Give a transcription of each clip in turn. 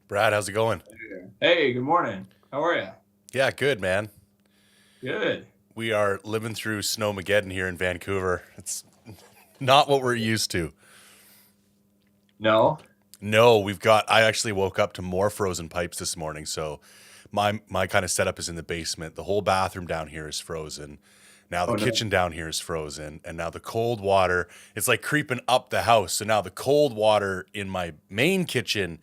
Brad, how's it going? Hey, good morning. How are you? Yeah, good, man. Good. We are living through Snowmageddon here in Vancouver. It's not what we're used to. No. No, I actually woke up to more frozen pipes this morning. So my kind of setup is in the basement. The whole bathroom down here is frozen. Now the Oh no. kitchen down here is frozen. And now the cold water, it's like creeping up the house. So now the cold water in my main kitchen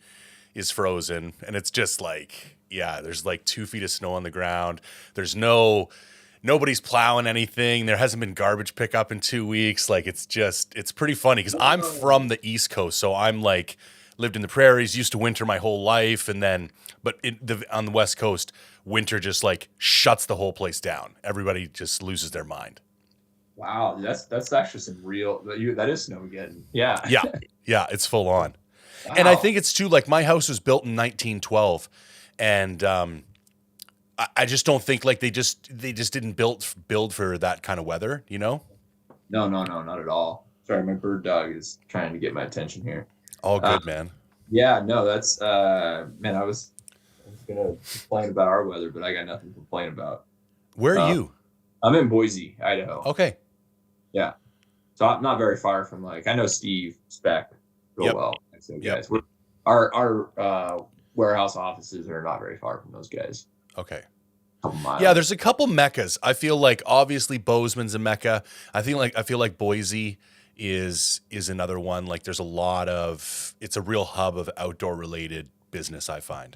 is frozen. And it's just like, yeah, there's like 2 feet of snow on the ground. There's nobody's plowing anything. There hasn't been garbage pickup in 2 weeks. Like it's pretty funny because I'm Whoa. from the East Coast, so I'm like lived in the prairies, used to winter my whole life, and then on the West Coast, winter just like shuts the whole place down. Everybody just loses their mind. Wow, that's actually some real that is Snowmageddon. Yeah. Yeah, yeah, it's full on, and I think Wow. it's too like my house was built in 1912, and I just don't think like they just didn't build for that kind of weather, you know? No, no, no, not at all. Sorry, my bird dog is trying to get my attention here. All Uh, good, man. yeah, no, that's man, I was gonna complain about our weather, but I got nothing to complain about. Where are Uh, you? I'm in Boise, Idaho. Okay. Yeah. So I'm not very far from like I know Steve Speck real Yep. well. So Yep. guys, our warehouse offices are not very far from those guys. Okay. A couple Yeah, miles. there's a couple meccas. I feel like obviously Bozeman's a mecca. I feel like Boise is another one. Like there's a lot of it's a real hub of outdoor related business, I find.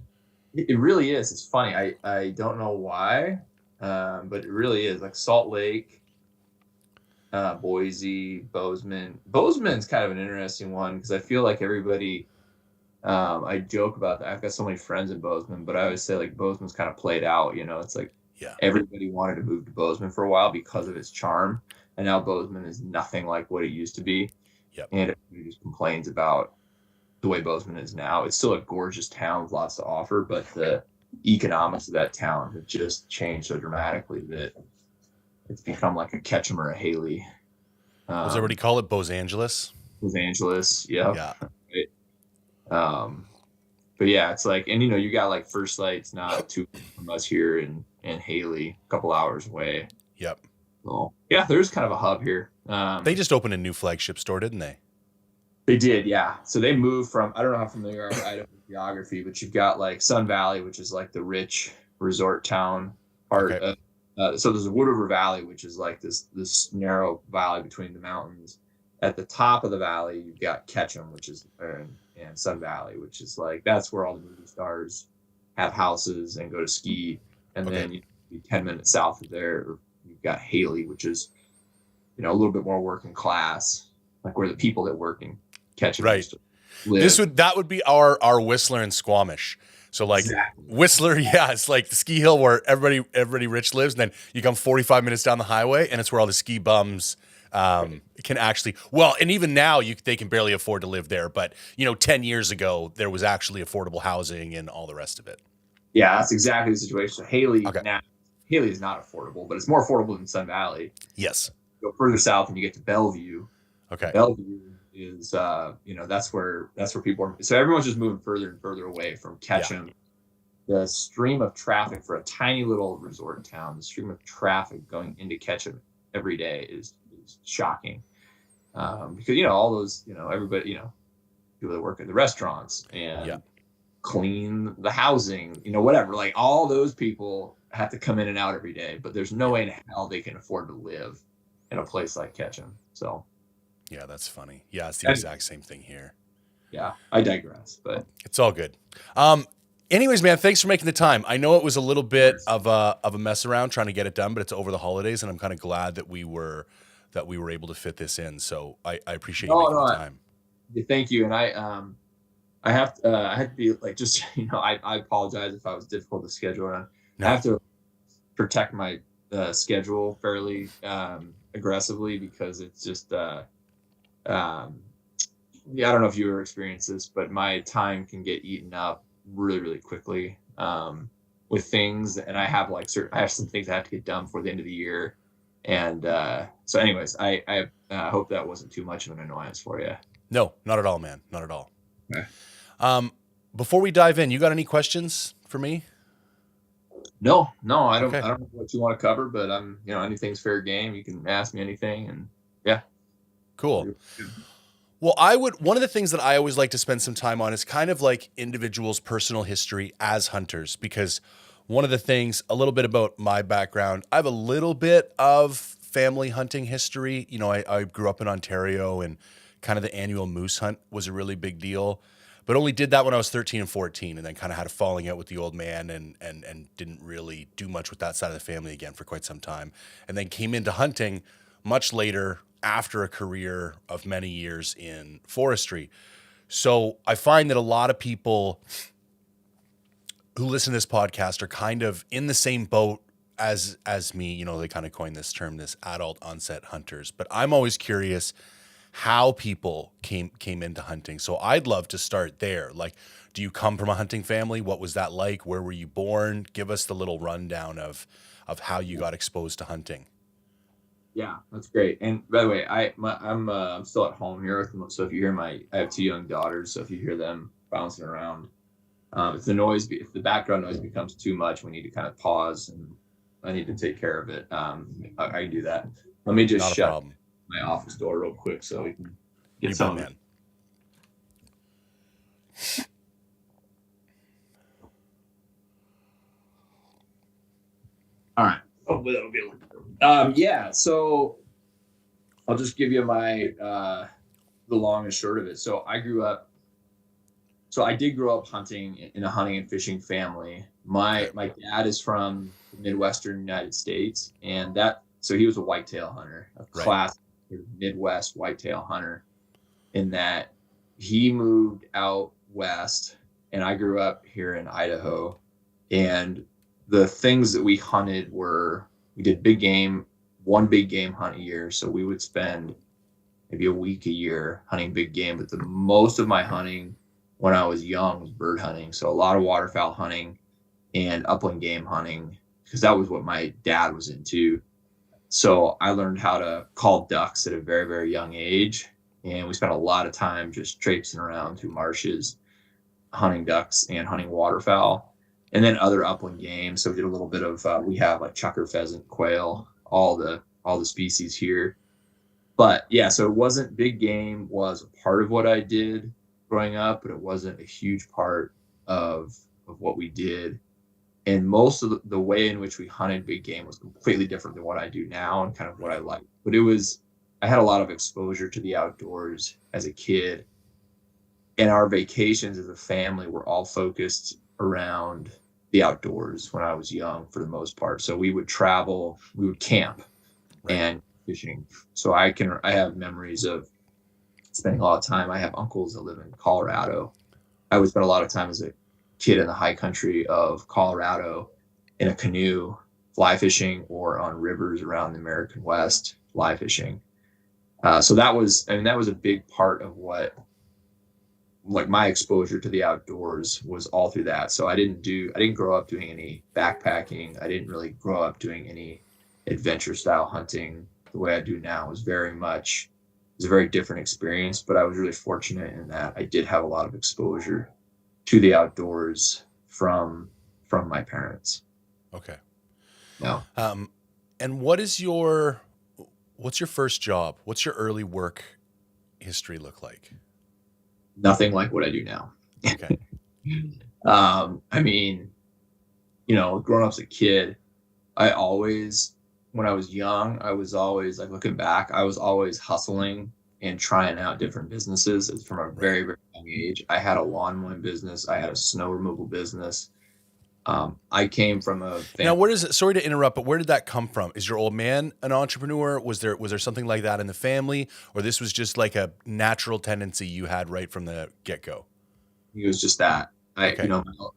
It really is. It's funny. I don't know why, but it really is. Like Salt Lake, Boise, Bozeman. Bozeman's kind of an interesting one because I feel like everybody. I joke about that. I've got so many friends in Bozeman, but I always say like Bozeman's kind of played out. It's like Yeah. everybody wanted to move to Bozeman for a while because of its charm, and now Bozeman is nothing like what it used to be. Yep. And everybody just complains about the way Bozeman is now. It's still a gorgeous town with lots to offer, but the economics of that town have just changed so dramatically that it's become like a Ketchum or a Haley. Was everybody Um, call it Bose Angeles? Los Angeles, yep. Yeah. Right. Um, but yeah, it's like, and you got like First Light's not too far from us here in Haley, a couple hours away. Yep. So yeah, there's kind of a hub here. They just opened a new flagship store, didn't they? They did, yeah. So they moved from, I don't know how familiar you are with Idaho geography, but you've got like Sun Valley, which is like the rich resort town part Okay. of, so there's a Wood River Valley, which is like this narrow valley between the mountains. At the top of the valley, you've got Ketchum, which is, and Sun Valley, which is like, that's where all the movie stars have houses and go to ski. And Okay. then 10 minutes south of there, you've got Haley, which is, a little bit more working class, like where the people that work in Ketchum Right. used to live. That would be our Whistler and Squamish. So like Exactly. Whistler, yeah, it's like the ski hill where everybody rich lives, and then you come 45 minutes down the highway, and it's where all the ski bums Right. can actually and even now they can barely afford to live there. But 10 years ago there was actually affordable housing and all the rest of it. Yeah, that's exactly the situation. So Okay. Haley is not affordable, but it's more affordable than Sun Valley. Yes. Go further south and you get to Bellevue. Okay. Bellevue is that's where people are. So everyone's just moving further and further away from Yeah. Ketchum. The stream of traffic for a tiny little resort town, the stream of traffic going into Ketchum every day is shocking. Because all those everybody people that work at the restaurants Yeah. and clean the housing, whatever. Like all those people have to come in and out every day, but there's no Yeah. way in hell they can afford to live in a place like Ketchum. So Yeah, that's funny. Yeah, it's the and, exact same thing here. yeah, I digress. But It's all good. Um, Anyways, man, thanks for making the time. I know it was a little of bit course, of a mess around trying to get it done, but it's over the holidays, and I'm kind of glad that we were able to fit this in. So I appreciate you no, making no, the time. thank you. And I had to be like just I apologize if I was difficult to schedule around. I No. have to protect my schedule fairly aggressively because it's just um, yeah, I don't know if you ever experienced this, but my time can get eaten up really, really quickly with things, and I have some things I have to get done before the end of the year, and so, anyways, I hope that wasn't too much of an annoyance for you. No, not at all, man. Not at all. Okay. Um, Before we dive in, you got any questions for me? No, Okay, I don't know what you want to cover, but anything's fair game. You can ask me anything, and yeah. cool. Well, one of the things that I always like to spend some time on is kind of like individuals' personal history as hunters, because one of the things, a little bit about my background, I have a little bit of family hunting history. You know, I grew up in Ontario, and kind of the annual moose hunt was a really big deal, but only did that when I was 13 and 14, and then kind of had a falling out with the old man, and didn't really do much with that side of the family again for quite some time. And then came into hunting much later after a career of many years in forestry. So I find that a lot of people who listen to this podcast are kind of in the same boat as me. You know, they kind of coined this term, this adult onset hunters. But I'm always curious how people came into hunting. So I'd love to start there. Like, do you come from a hunting family? What was that like? Where were you born? Give us the little rundown of how you got exposed to hunting. Yeah, that's great. And by the way, I'm still at home here, so if you hear I have two young daughters, so if you hear them bouncing around, if the background noise becomes too much, we need to kind of pause, and I need to take care of it. I can do that. Let me just Not a shut problem. my office door real quick so we can get You some bet, of it. man. All right. Hopefully that'll be yeah. So I'll just give you the long and short of it. So I did grow up hunting in a hunting and fishing family. My dad is from the Midwestern United States, and so he was a whitetail hunter, a classic Midwest whitetail hunter, in that he moved out west, and I grew up here in Idaho. And the things that we hunted we did one big game hunt a year. So we would spend maybe a week a year hunting big game. But the most of my hunting when I was young was bird hunting. So a lot of waterfowl hunting and upland game hunting, because that was what my dad was into. So I learned how to call ducks at a very, very young age. And we spent a lot of time just traipsing around through marshes, hunting ducks and hunting waterfowl, and then other upland game. So we did a little bit of, we have like chucker, pheasant, quail, all the species here. But yeah, so big game was a part of what I did growing up, but it wasn't a huge part of what we did. And most of the way in which we hunted big game was completely different than what I do now and kind of what I like. But I had a lot of exposure to the outdoors as a kid. And our vacations as a family were all focused around the outdoors when I was young, for the most part. So we would travel, we would camp and fishing. So I have memories of spending a lot of time. I have uncles that live in Colorado. I would spend a lot of time as a kid in the high country of Colorado in a canoe, fly fishing, or on rivers around the American West, fly fishing. So that was a big part of what, like, my exposure to the outdoors was all through that. So I didn't grow up doing any backpacking. I didn't really grow up doing any adventure style hunting the way I do now. It was a very different experience, but I was really fortunate in that I did have a lot of exposure to the outdoors from my parents. Okay. No. And what's your first job? What's your early work history look like? Nothing like what I do now. Okay. I mean, growing up as a kid, when I was young, I was always, like, looking back, I was always hustling and trying out different businesses from a very, very young age. I had a lawn mowing business. I had a snow removal business. I came from a family. Now, sorry to interrupt, but where did that come from? Is your old man an entrepreneur? Was there something like that in the family, or this was just like a natural tendency you had right from the get-go? It was just that. Okay.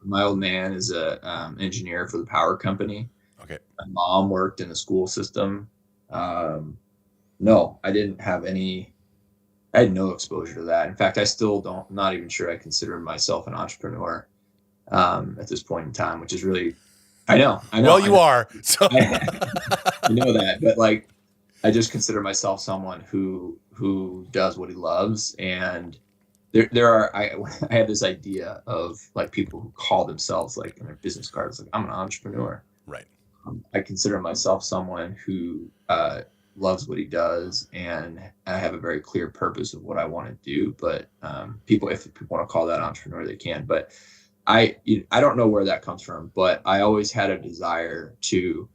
My old man is a engineer for the power company. Okay. My mom worked in the school system. No, I didn't have I had no exposure to that. In fact, I still not even sure I consider myself an entrepreneur at this point in time, which is really, I know. Well, you are. So I know that, but, like, I just consider myself someone who does what he loves, and there are I have this idea of like people who call themselves like in their business cards like I'm an entrepreneur. Right. I consider myself someone who loves what he does, and I have a very clear purpose of what I want to do. But people, if people want to call that entrepreneur, they can. But I don't know where that comes from, but I always had a desire to.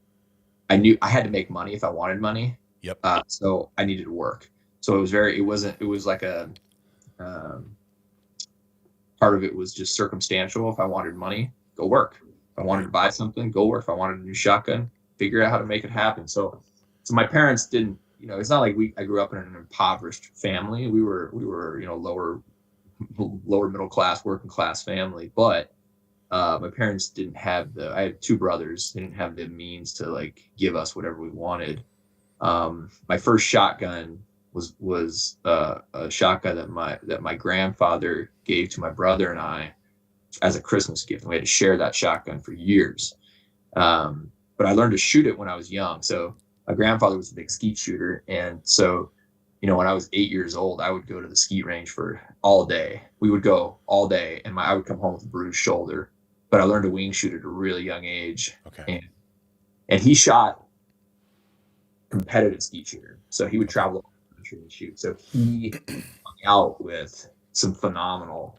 I knew I had to make money if I wanted money. Yep. So I needed to work. So it was very. It wasn't. It was like a. Um, Part of it was just circumstantial. If I wanted money, go work. If I wanted to buy something, go work. If I wanted a new shotgun, figure out how to make it happen. So my parents didn't. It's not like I grew up in an impoverished family. We were lower middle class, working class family. But my parents didn't have I had two brothers. They didn't have the means to like give us whatever we wanted. My first shotgun was a shotgun that my grandfather gave to my brother and I as a Christmas gift. And we had to share that shotgun for years. But I learned to shoot it when I was young. So my grandfather was a big skeet shooter, and so when I was 8 years old, I would go to the skeet range for all day. We would go all day, and I would come home with a bruised shoulder. But I learned to wing shoot at a really young age. Okay. And he shot competitive skeet shooter, so he would travel the country and shoot. So he hung out with some phenomenal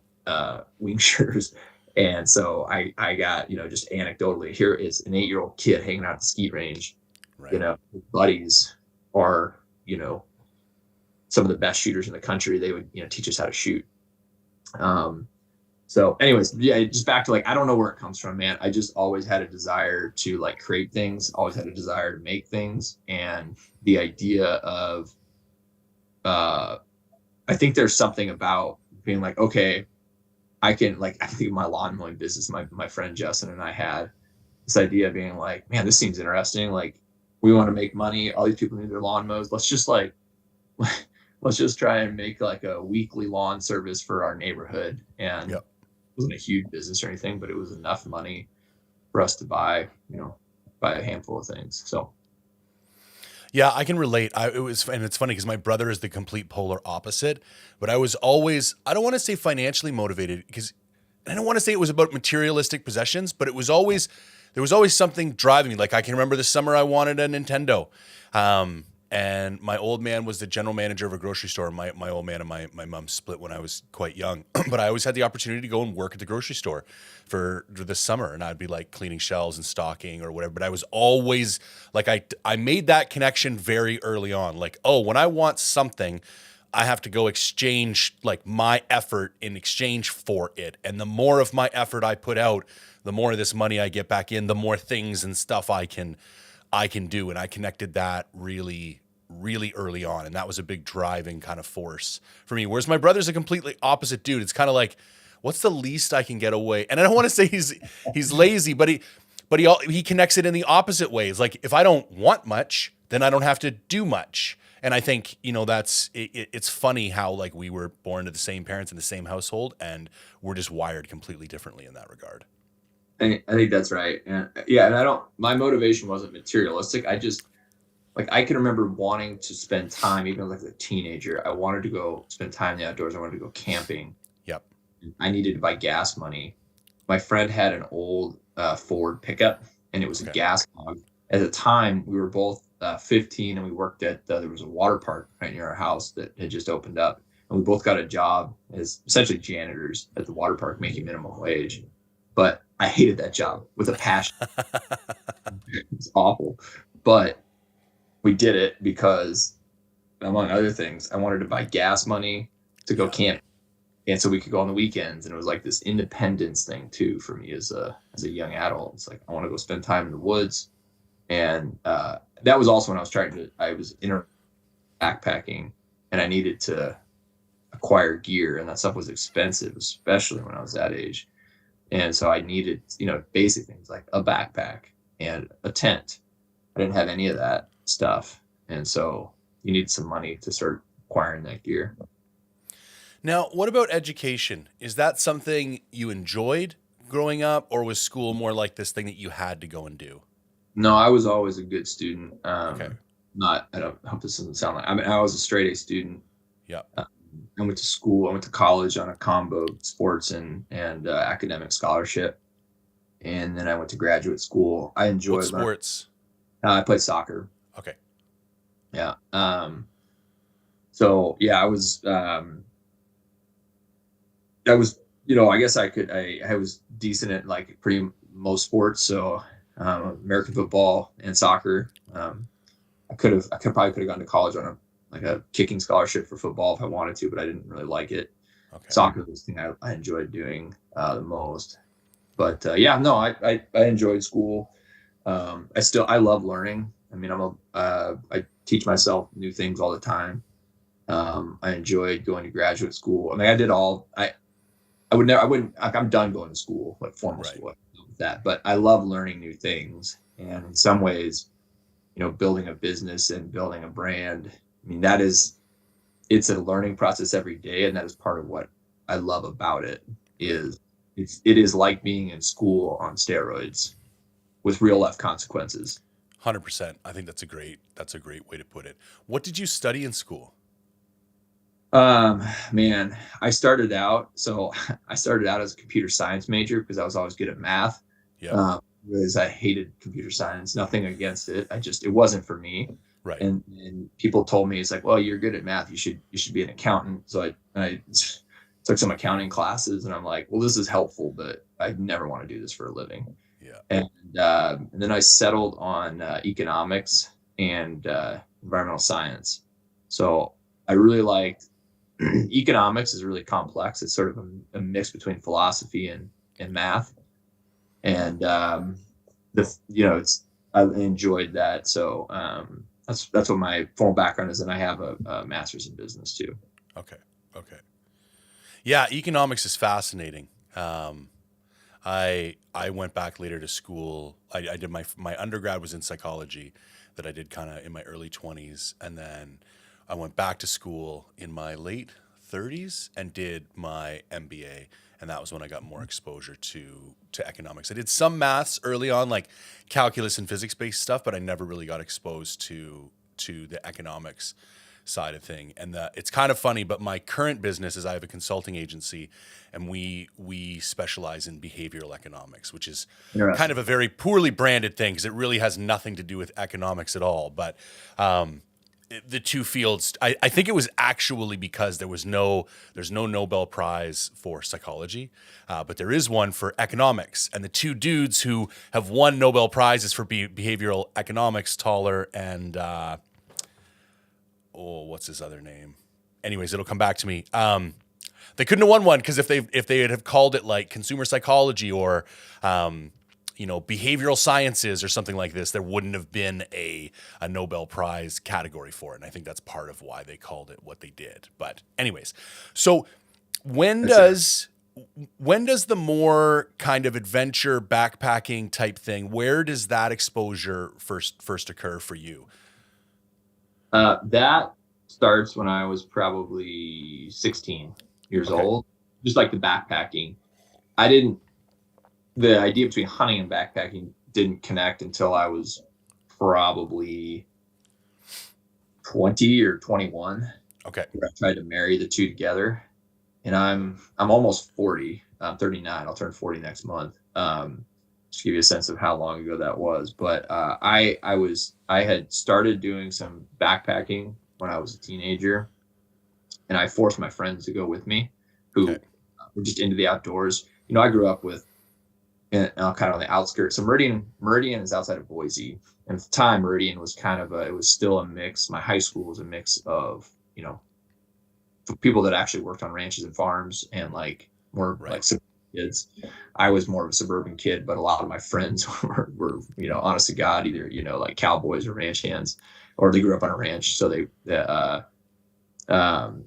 wing shooters, and so I got just anecdotally, here is an 8-year-old kid hanging out at the skeet range. Right. His buddies are some of the best shooters in the country. They would teach us how to shoot. So anyways, yeah, just back to like, I don't know where it comes from, man. I just always had a desire to like create things, always had a desire to make things. And the idea of, I think there's something about being like, okay, I think of my lawn mowing business, my friend Justin and I had this idea of being like, man, this seems interesting. Like, we want to make money. All these people need their lawn mows. Let's just try and make like a weekly lawn service for our neighborhood. And Yep. It wasn't a huge business or anything, but it was enough money for us to buy a handful of things. So Yeah, I can relate. And it's funny because my brother is the complete polar opposite, but I was always, I don't want to say financially motivated because I don't want to say it was about materialistic possessions, but there was always something driving me. Like I can remember the summer I wanted a Nintendo. And my old man was the general manager of a grocery store. My old man and my mom split when I was quite young, but I always had the opportunity to go and work at the grocery store for the summer, and I'd be like cleaning shelves and stocking or whatever. But I was always like, I made that connection very early on. Like, oh, when I want something, I have to go exchange like my effort in exchange for it. And the more of my effort I put out, the more of this money I get back in, the more things and stuff I can do. And I connected that really, really early on. And that was a big driving kind of force for me. Whereas my brother's a completely opposite dude. It's kind of like, what's the least I can get away? And I don't want to say he's lazy, but he connects it in the opposite ways. Like if I don't want much, then I don't have to do much. And I think, it's funny how like we were born to the same parents in the same household, and we're just wired completely differently in that regard. I think that's right. And my motivation wasn't materialistic. I can remember wanting to spend time, even like as a teenager, I wanted to go spend time in the outdoors. I wanted to go camping. Yep. I needed to buy gas money. My friend had an old Ford pickup, and it was a gas hog. At the time, we were both 15, and we worked at, there was a water park right near our house that had just opened up. And we both got a job as essentially janitors at the water park, making minimum wage. But I hated that job with a passion. It was awful. But we did it because, among other things, I wanted to buy gas money to go camp. And so we could go on the weekends. And it was like this independence thing, too, for me as a young adult. It's like, I want to go spend time in the woods. And that was also when I was backpacking, and I needed to acquire gear. And that stuff was expensive, especially when I was that age. And so I needed, basic things like a backpack and a tent. I didn't have any of that stuff. And so you need some money to start acquiring that gear. Now, what about education? Is that something you enjoyed growing up, or was school more like this thing that you had to go and do? No, I was always a good student. Okay. I hope this doesn't sound like, I was a straight A student. Yeah. I went to school. I went to college on a combo sports and academic scholarship, and then I went to graduate school. I What enjoyed learning. sports? I played soccer. Okay. Yeah. So yeah, I was, I guess I was decent at like pretty most sports. So, American football and soccer. I could probably gone to college on a kicking scholarship for football if I wanted to, but I didn't really like it. Okay. Soccer was the thing I enjoyed doing the most. But yeah, no, I enjoyed school. I love learning. I mean, I teach myself new things all the time. I enjoyed going to graduate school. I mean, I wouldn't, like, I'm done going to school, like formal Right. school, with that, but I love learning new things. And in some ways, building a business and building a brand, I mean, it's a learning process every day. And that is part of what I love about it is it is like being in school on steroids with real life consequences. 100%. I think that's a great way to put it. What did you study in school? Man, so I started out as a computer science major because I was always good at math. Yep. Because I hated computer science, nothing against it. It wasn't for me. Right. And people told me, it's like, well, you're good at math. You should be an accountant. So I took some accounting classes and I'm like, well, this is helpful, but I never want to do this for a living. Yeah. And then I settled on economics and environmental science. So I really liked economics is really complex. It's sort of a mix between philosophy and math. And I enjoyed that. So that's what my formal background is. And I have a master's in business too. Okay. Okay. Yeah, economics is fascinating. I went back later to school. I did my undergrad was in psychology, that I did kind of in my early 20s, and then I went back to school in my late 30s and did my MBA, and that was when I got more exposure to economics. I did some maths early on, like calculus and physics based stuff, but I never really got exposed to the economics side of thing. And it's kind of funny, but my current business is I have a consulting agency, and we specialize in behavioral economics, which is kind of a very poorly branded thing because it really has nothing to do with economics at all. But the two fields, I think it was actually because there's no Nobel Prize for psychology, but there is one for economics. And the two dudes who have won Nobel Prizes for behavioral economics, Thaler and what's his other name? Anyways, it'll come back to me. They couldn't have won one because if they had have called it like consumer psychology or behavioral sciences or something like this, there wouldn't have been a Nobel Prize category for it. And I think that's part of why they called it what they did. But anyways, so when does the more kind of adventure backpacking type thing, where does that exposure first occur for you? That starts when I was probably 16 years old, just like the backpacking. The idea between hunting and backpacking didn't connect until I was probably 20 or 21. Okay. Where I tried to marry the two together. And I'm almost 40. I'm 39. I'll turn 40 next month. Just to give you a sense of how long ago that was. But I had started doing some backpacking when I was a teenager, and I forced my friends to go with me, who were just into the outdoors. I grew up with kind of on the outskirts. So Meridian is outside of Boise, and at the time Meridian was it was still a mix. My high school was a mix of people that actually worked on ranches and farms and like more like kids. I was more of a suburban kid, but a lot of my friends were honest to God, either like cowboys or ranch hands, or they grew up on a ranch. So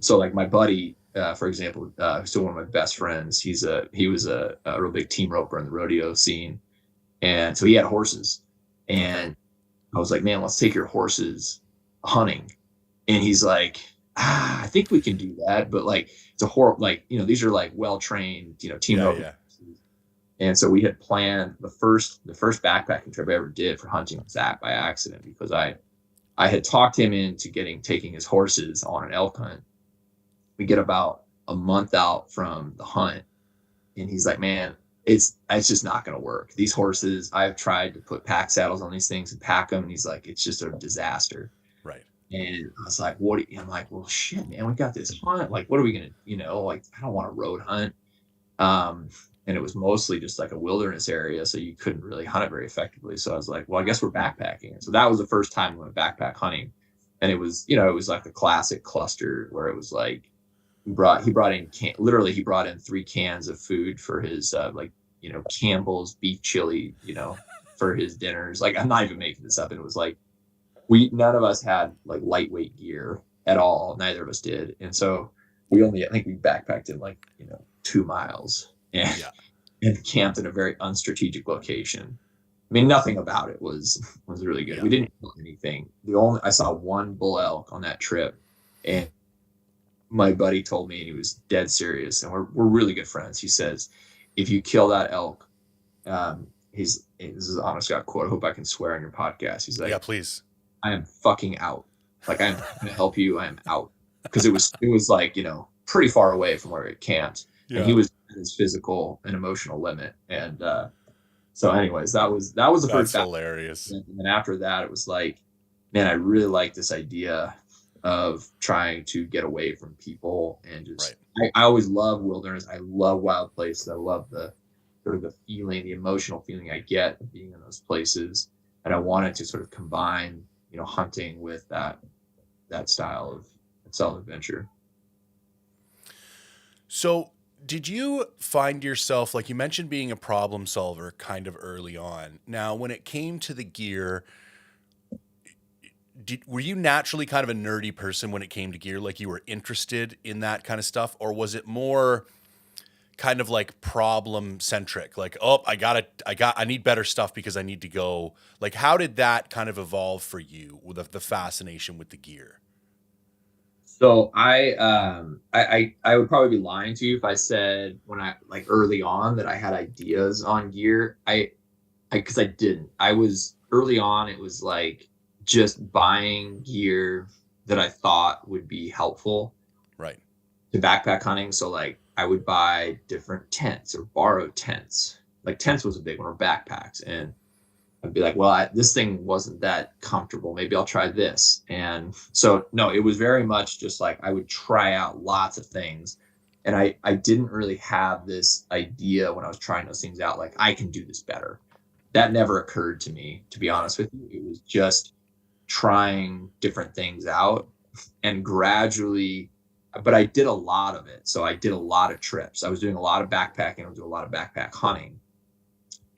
so like my buddy, for example, still one of my best friends. He was a real big team roper in the rodeo scene, and so he had horses. And I was like, man, let's take your horses hunting. And he's like, I think we can do that, but like it's a horrible, like these are like well trained, team ropers. Yeah. And so we had planned the first backpacking trip I ever did for hunting was that by accident, because I had talked him into taking his horses on an elk hunt. We get about a month out from the hunt, and he's like, man, it's just not going to work. These horses, I've tried to put pack saddles on these things and pack them, and he's like, it's just a disaster. Right. And I was like, what? I'm like, well, shit, man, we got this hunt. Like, what are we gonna, like, I don't want to road hunt. Um, and it was mostly just like a wilderness area, so you couldn't really hunt it very effectively. So I was like, well, I guess we're backpacking. And so that was the first time we went backpack hunting, and it was, it was like the classic cluster where it was like he brought in literally he brought in 3 cans of food for his Campbell's beef chili, for his dinners. Like, I'm not even making this up. And it was like none of us had like lightweight gear at all. Neither of us did. And so I think we backpacked in like, 2 miles and camped in a very unstrategic location. I mean, nothing about it was really good. Yeah. We didn't kill anything. I saw one bull elk on that trip, and my buddy told me, and he was dead serious, and we're really good friends. He says, if you kill that elk, this is an honest God quote. I hope I can swear on your podcast. He's like, yeah, please. I am fucking out. Like, I'm going to help you. I am out. Because it was like, pretty far away from where it camped. Yeah. And he was at his physical and emotional limit. And so anyways, that was the first. That's hilarious. And then after that, it was like, man, I really like this idea of trying to get away from people and just, I always love wilderness. I love wild places. I love the sort of the feeling, the emotional feeling I get of being in those places. And I wanted to sort of combine, hunting with that style of self-adventure. So did you find yourself, like you mentioned, being a problem solver kind of early on? Now, when it came to the gear, were you naturally kind of a nerdy person when it came to gear? Like, you were interested in that kind of stuff? Or was it more kind of like problem centric? Like, oh, I need better stuff because I need to go. Like, how did that kind of evolve for you with the fascination with the gear? So I would probably be lying to you if I said when I, like, early on that I had ideas on gear. Because I didn't. I was early on. It was like just buying gear that I thought would be helpful, right, to backpack hunting. So like I would buy different tents or borrow tents. Like, tents was a big one, or backpacks, and I'd be like, well, this thing wasn't that comfortable. Maybe I'll try this. And so, no, it was very much just like I would try out lots of things. And I didn't really have this idea when I was trying those things out, like, I can do this better. That never occurred to me, to be honest with you. It was just trying different things out and gradually, but I did a lot of it. So I did a lot of trips. I was doing a lot of backpacking. I was doing a lot of backpack hunting.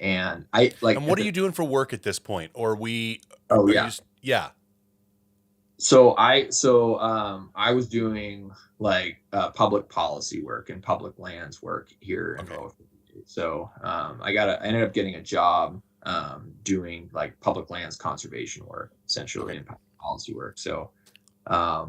And And what are you doing for work at this point? Or yeah. So I was doing like public policy work and public lands work here in Lower. So I ended up getting a job doing like public lands conservation work, essentially, and public policy work. So I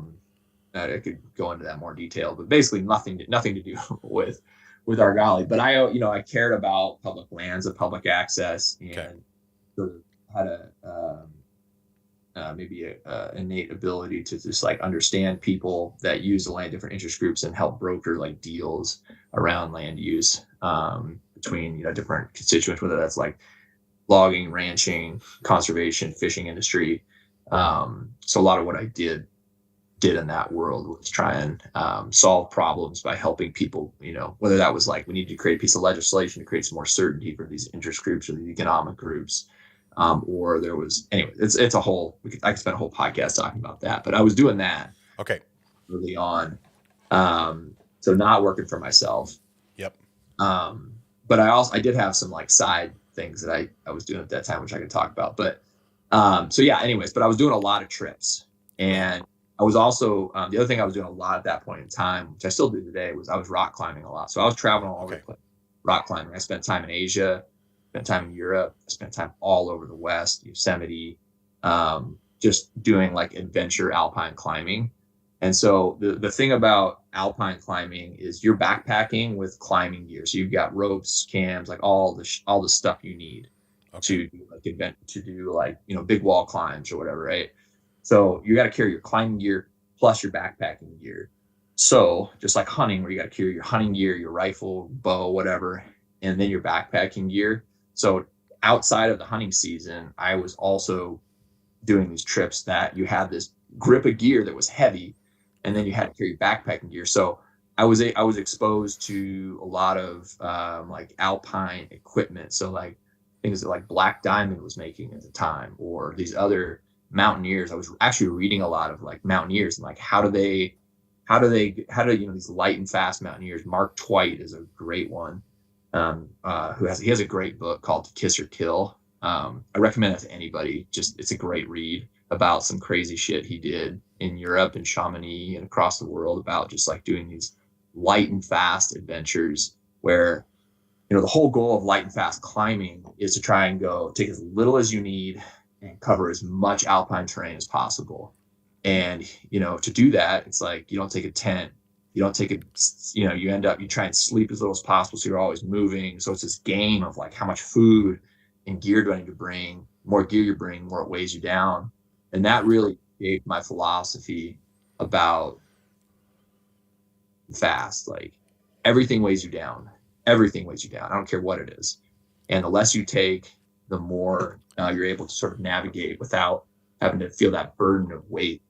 could go into that more detail, but basically nothing to do with Argali. But I cared about public lands and public access, and sort of had maybe a innate ability to just like understand people that use the land, different interest groups, and help broker like deals around land use between different constituents, whether that's like logging, ranching, conservation, fishing industry. So a lot of what I did in that world was try and solve problems by helping people, whether that was like we need to create a piece of legislation to create some more certainty for these interest groups or these economic groups, or there was, anyway, it's a whole, I could spend a whole podcast talking about that, but I was doing that early on. So not working for myself. Yep. But I did have some like side things that I was doing at that time, which I could talk about, but so yeah, anyways, but I was doing a lot of trips, and I was also, the other thing I was doing a lot at that point in time, which I still do today, was I was rock climbing a lot. So I was traveling all over the place, rock climbing. I spent time in Asia, spent time in Europe, I spent time all over the West, Yosemite, just doing like adventure alpine climbing. And so the thing about alpine climbing is you're backpacking with climbing gear. So you've got ropes, cams, like all the stuff you need to do like big wall climbs or whatever, right? So you got to carry your climbing gear plus your backpacking gear. So just like hunting, where you got to carry your hunting gear, your rifle, bow, whatever, and then your backpacking gear. So outside of the hunting season, I was also doing these trips that you had this grip of gear that was heavy, and then you had to carry backpacking gear. So I was exposed to a lot of like alpine equipment. So like things that like Black Diamond was making at the time, or these other mountaineers. I was actually reading a lot of like mountaineers and like how do these light and fast mountaineers. Mark Twight is a great one. He has a great book called To Kiss or Kill. I recommend it to anybody. Just it's a great read about some crazy shit he did in Europe and Chamonix and across the world about just like doing these light and fast adventures where the whole goal of light and fast climbing is to try and go take as little as you need and cover as much alpine terrain as possible. And to do that, it's like you don't take a tent, you don't take a, you try and sleep as little as possible, so you're always moving. So it's this game of like how much food and gear do I need to bring? More gear you bring, more it weighs you down. And that really shaped my philosophy about fast. Like everything weighs you down. Everything weighs you down. I don't care what it is. And the less you take, the more you're able to sort of navigate without having to feel that burden of weight.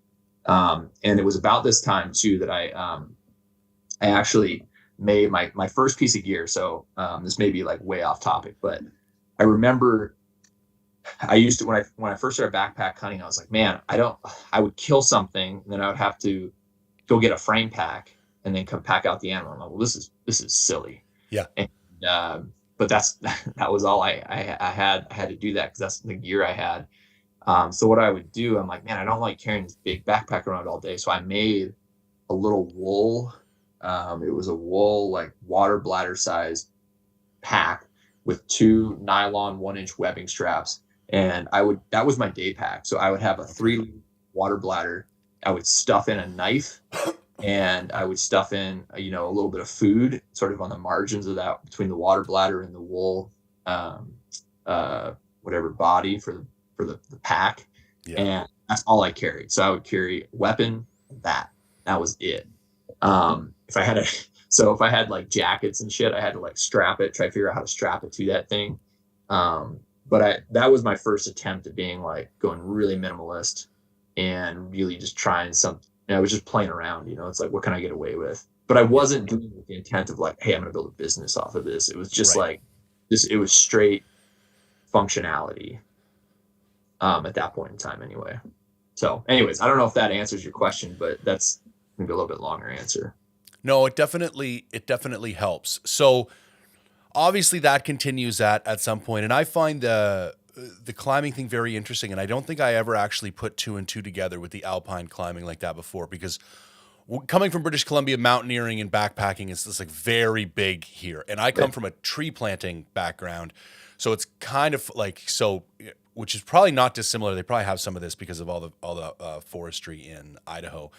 And it was about this time too that I actually made my first piece of gear. So this may be like way off topic, but I remember I used to when I first started backpack hunting, I was like, man, I would kill something, and then I would have to go get a frame pack and then come pack out the animal. I'm like, well, this is silly. Yeah. And but that was all I had. I had to do that because that's the gear I had. So what I would do, I'm like, man, I don't like carrying this big backpack around all day. So I made a little wool. It was a wool, like water bladder size pack with 2 nylon 1-inch webbing straps. And that was my day pack. So I would have a 3 water bladder. I would stuff in a knife and I would stuff in, a little bit of food sort of on the margins of that between the water bladder and the wool, whatever body for the pack. Yeah. And that's all I carried. So I would carry a weapon, that was it. If I had like jackets and shit, I had to like try to figure out how to strap it to that thing. But that was my first attempt at being like going really minimalist and really just trying something. I was just playing around, it's like, what can I get away with? But I wasn't doing it with the intent of like, hey, I'm going to build a business off of this. It was just like this, it was straight functionality. At that point in time anyway. So anyways, I don't know if that answers your question, but that's maybe a little bit longer answer. No, it definitely helps. So obviously that continues at some point. And I find the climbing thing very interesting. And I don't think I ever actually put 2 and 2 together with the alpine climbing like that before, because coming from British Columbia, mountaineering and backpacking is just like very big here. And I come from a tree planting background. So it's kind of like, which is probably not dissimilar. They probably have some of this because of all the forestry in Idaho.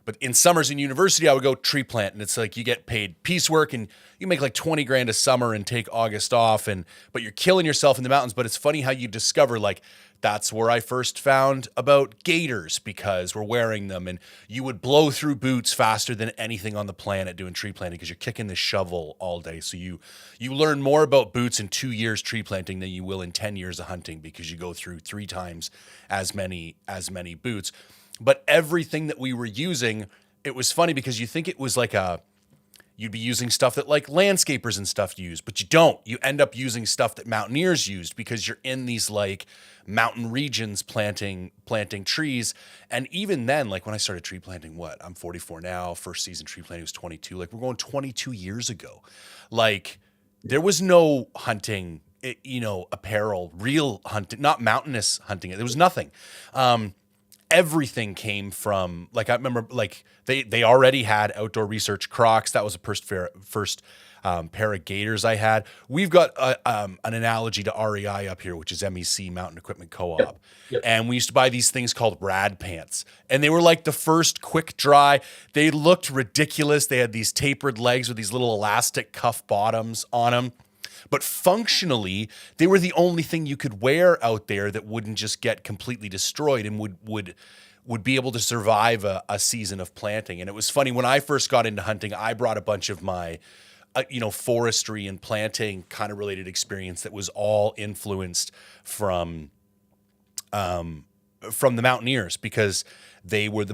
But in summers in university, I would go tree plant, and it's like you get paid piecework, and you make like 20 grand a summer and take August off, but you're killing yourself in the mountains. But it's funny how you discover, like, that's where I first found about gaiters, because we're wearing them, and you would blow through boots faster than anything on the planet doing tree planting because you're kicking the shovel all day. So you learn more about boots in 2 years tree planting than you will in 10 years of hunting, because you go through 3 times as many boots. But everything that we were using, it was funny because you think it was like you'd be using stuff that like landscapers and stuff use, but you don't. You end up using stuff that mountaineers used because you're in these like mountain regions planting trees. And even then, like when I started tree planting, I'm 44 now, first season tree planting was 22. Like we're going 22 years ago. Like there was no hunting, apparel, real hunting, not mountainous hunting. There was nothing. Everything came from, like, I remember, like, they already had Outdoor Research Crocs. That was the first pair of gaiters I had. We've got an analogy to REI up here, which is MEC, Mountain Equipment Co-op. Yep. And we used to buy these things called rad pants. And they were like the first quick dry. They looked ridiculous. They had these tapered legs with these little elastic cuff bottoms on them. But functionally, they were the only thing you could wear out there that wouldn't just get completely destroyed and would be able to survive a season of planting. And it was funny when I first got into hunting, I brought a bunch of my, forestry and planting kind of related experience that was all influenced from the mountaineers because they were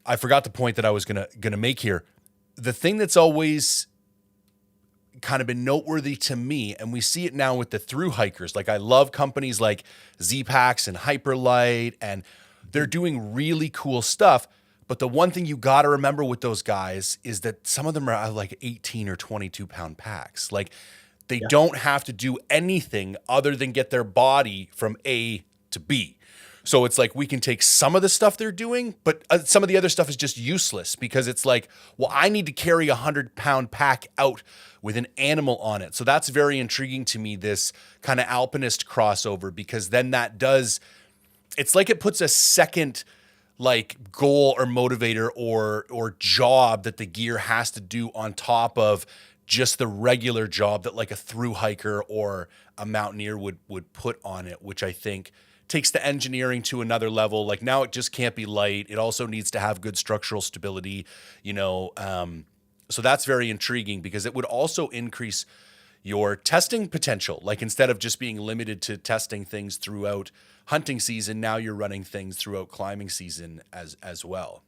I forgot the point that I was gonna make here. The thing that's always kind of been noteworthy to me, and we see it now with the thru hikers. Like I love companies like Z-Packs and Hyperlight, and they're doing really cool stuff. But the one thing you got to remember with those guys is that some of them are like 18 or 22 pound packs. Like they don't have to do anything other than get their body from A to B. So it's like we can take some of the stuff they're doing, but some of the other stuff is just useless because it's like, well, I need to carry 100-pound pack out with an animal on it. So that's very intriguing to me, this kind of alpinist crossover, because then it's like it puts a second like goal or motivator or job that the gear has to do on top of just the regular job that like a thru hiker or a mountaineer would put on it, which I think takes the engineering to another level. Like now it just can't be light. It also needs to have good structural stability, so that's very intriguing because it would also increase your testing potential. Like instead of just being limited to testing things throughout hunting season, now you're running things throughout climbing season as well.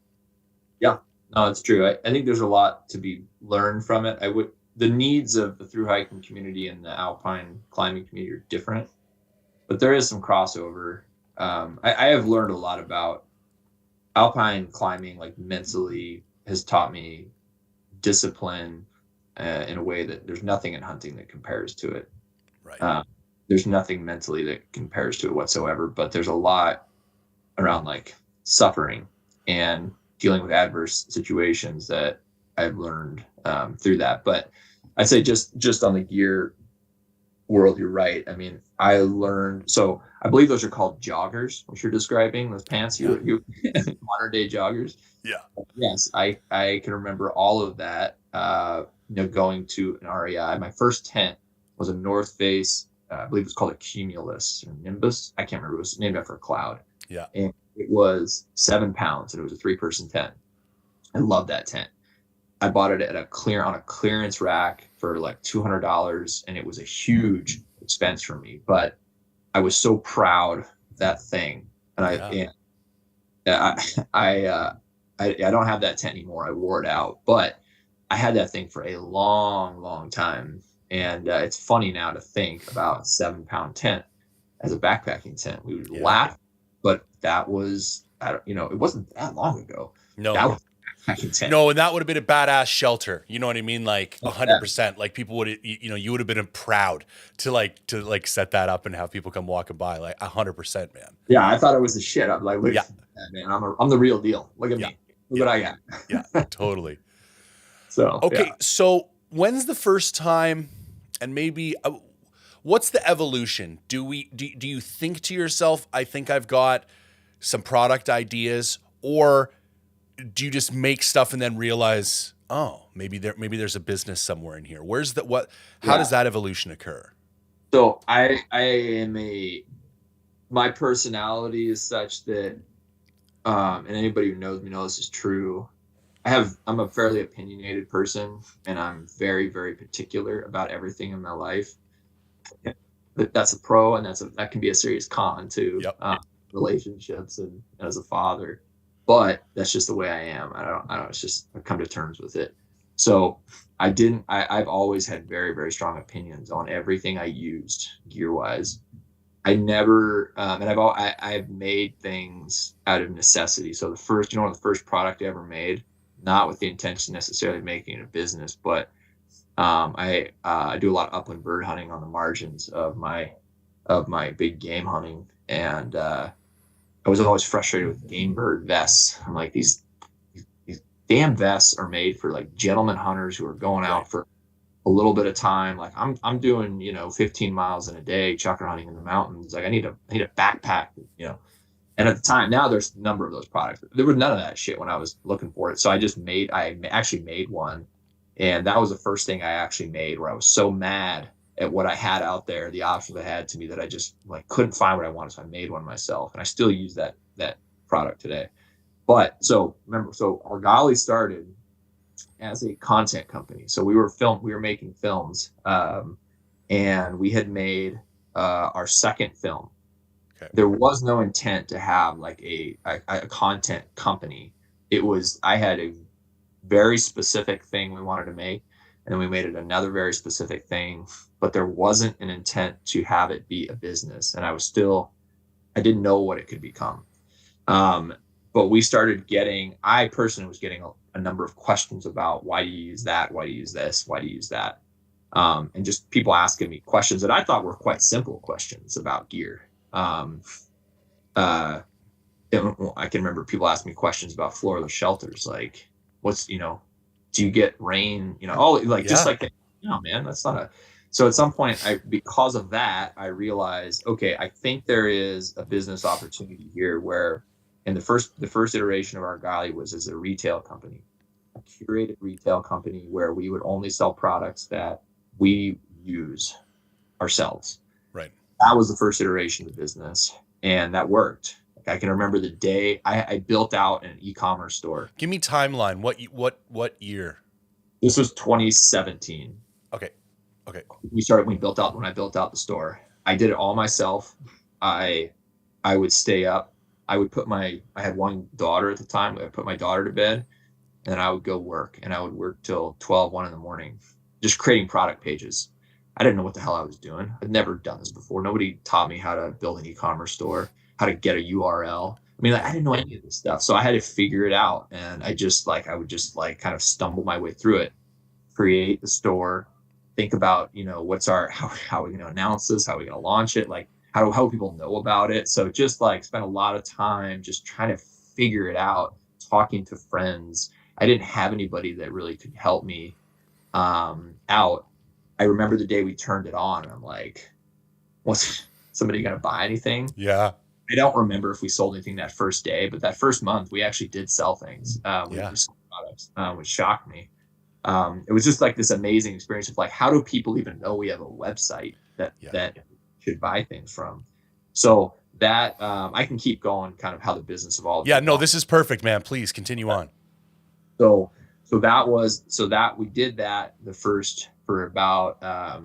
Yeah, no, it's true. I think there's a lot to be learned from it. The needs of the thru hiking community and the alpine climbing community are different, but there is some crossover. I have learned a lot about alpine climbing, like mentally has taught me discipline in a way that there's nothing in hunting that compares to it. Right. There's nothing mentally that compares to it whatsoever, but there's a lot around like suffering and dealing with adverse situations that I've learned through that. But I'd say just on the gear world, you're right. I mean, I learned, so I believe those are called joggers, what you're describing, those pants, you modern day joggers. Yeah. Yes, I can remember all of that. Going to an REI. My first tent was a North Face, I believe it was called a Cumulus or Nimbus. I can't remember. It was named after a cloud. Yeah. And it was 7 pounds and it was a 3-person tent. I love that tent. I bought it on a clearance rack for like $200, and it was a huge expense for me. But I was so proud of that thing, and I don't have that tent anymore. I wore it out, but I had that thing for a long, long time. And it's funny now to think about a 7-pound tent as a backpacking tent. We would laugh, but that was, it wasn't that long ago. No. That was a backpacking tent. No, and that would have been a badass shelter. You know what I mean? Like 100%. Like people would, you would have been proud to set that up and have people come walking by. Like 100%, man. Yeah, I thought it was the shit. I'm like, look at that, man. I'm the real deal. Look at me. Look what I got. Yeah, totally. So okay, so when's the first time, and maybe what's the evolution? Do you think to yourself, I think I've got some product ideas, or do you just make stuff and then realize, oh, maybe there's a business somewhere in here? How does that evolution occur? So I am my personality is such that, and anybody who knows me knows this is true. I'm a fairly opinionated person, and I'm very, very particular about everything in my life. That's a pro, and that can be a serious con too. Yep. Relationships and as a father, but that's just the way I am. I don't. It's just I come to terms with it. So I've always had very, very strong opinions on everything I used gear wise. I never, and I've made things out of necessity. So the first product I ever made, not with the intention necessarily of making it a business, but I do a lot of upland bird hunting on the margins of my big game hunting, and I was always frustrated with game bird vests. I'm like, these damn vests are made for like gentlemen hunters who are going out for a little bit of time. Like I'm doing 15 miles in a day chukar hunting in the mountains. Like I need a backpack, And at the time, now there's a number of those products. There was none of that shit when I was looking for it. So I actually made one. And that was the first thing I actually made, where I was so mad at what I had out there, the options I had to me, that I just like couldn't find what I wanted. So I made one myself, and I still use that product today. But so remember, so Argali started as a content company. So we were making films, and we had made our second film. Okay. There was no intent to have like a content company. I had a very specific thing we wanted to make, and then we made it another very specific thing, but there wasn't an intent to have it be a business. And I didn't know what it could become. But I personally was getting a number of questions about, why do you use that? Why do you use this? Why do you use that? And just people asking me questions that I thought were quite simple questions about gear. I can remember people asking me questions about floorless shelters, like, do you get rain? Just like that. No, man, that's not a. So at some point, because of that, I realized, okay, I think there is a business opportunity here where, and the first iteration of Argali was as a retail company, a curated retail company where we would only sell products that we use ourselves. Right. That was the first iteration of the business, and that worked. Like, I can remember the day I built out an e-commerce store. Give me timeline. What year? This was 2017. Okay. When I built out the store. I did it all myself. I would stay up. I had one daughter at the time. I would put my daughter to bed, and then I would go work, and I would work till 1 in the morning, just creating product pages. I didn't know what the hell I was doing. I'd never done this before. Nobody taught me how to build an e-commerce store, how to get a URL. I mean, I didn't know any of this stuff. So I had to figure it out. And I would just kind of stumble my way through it, create the store, think about, how are we going to announce this? How are we going to launch it? Like, how do people know about it? So just spent a lot of time just trying to figure it out, talking to friends. I didn't have anybody that really could help me out. I remember the day we turned it on, and I'm like, was somebody going to buy anything? Yeah. I don't remember if we sold anything that first day, but that first month we actually did sell things. We sold products, which shocked me. It was just like this amazing experience of how do people even know we have a website that should buy things from? So that I can keep going, kind of how the business evolved. Yeah, no, this is perfect, man. Please continue on. So we did that for about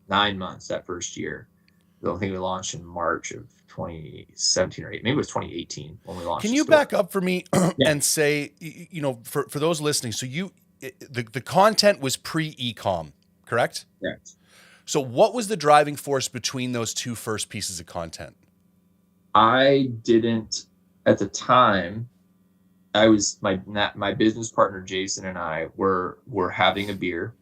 9 months that first year. I think we launched in March of 2017 or 8. Maybe it was 2018 when we launched. Can you back up for me and say, for those listening, so the content was pre-ecom, correct? Correct. So what was the driving force between those two first pieces of content? I didn't, at the time, my business partner, Jason, and I were having a beer.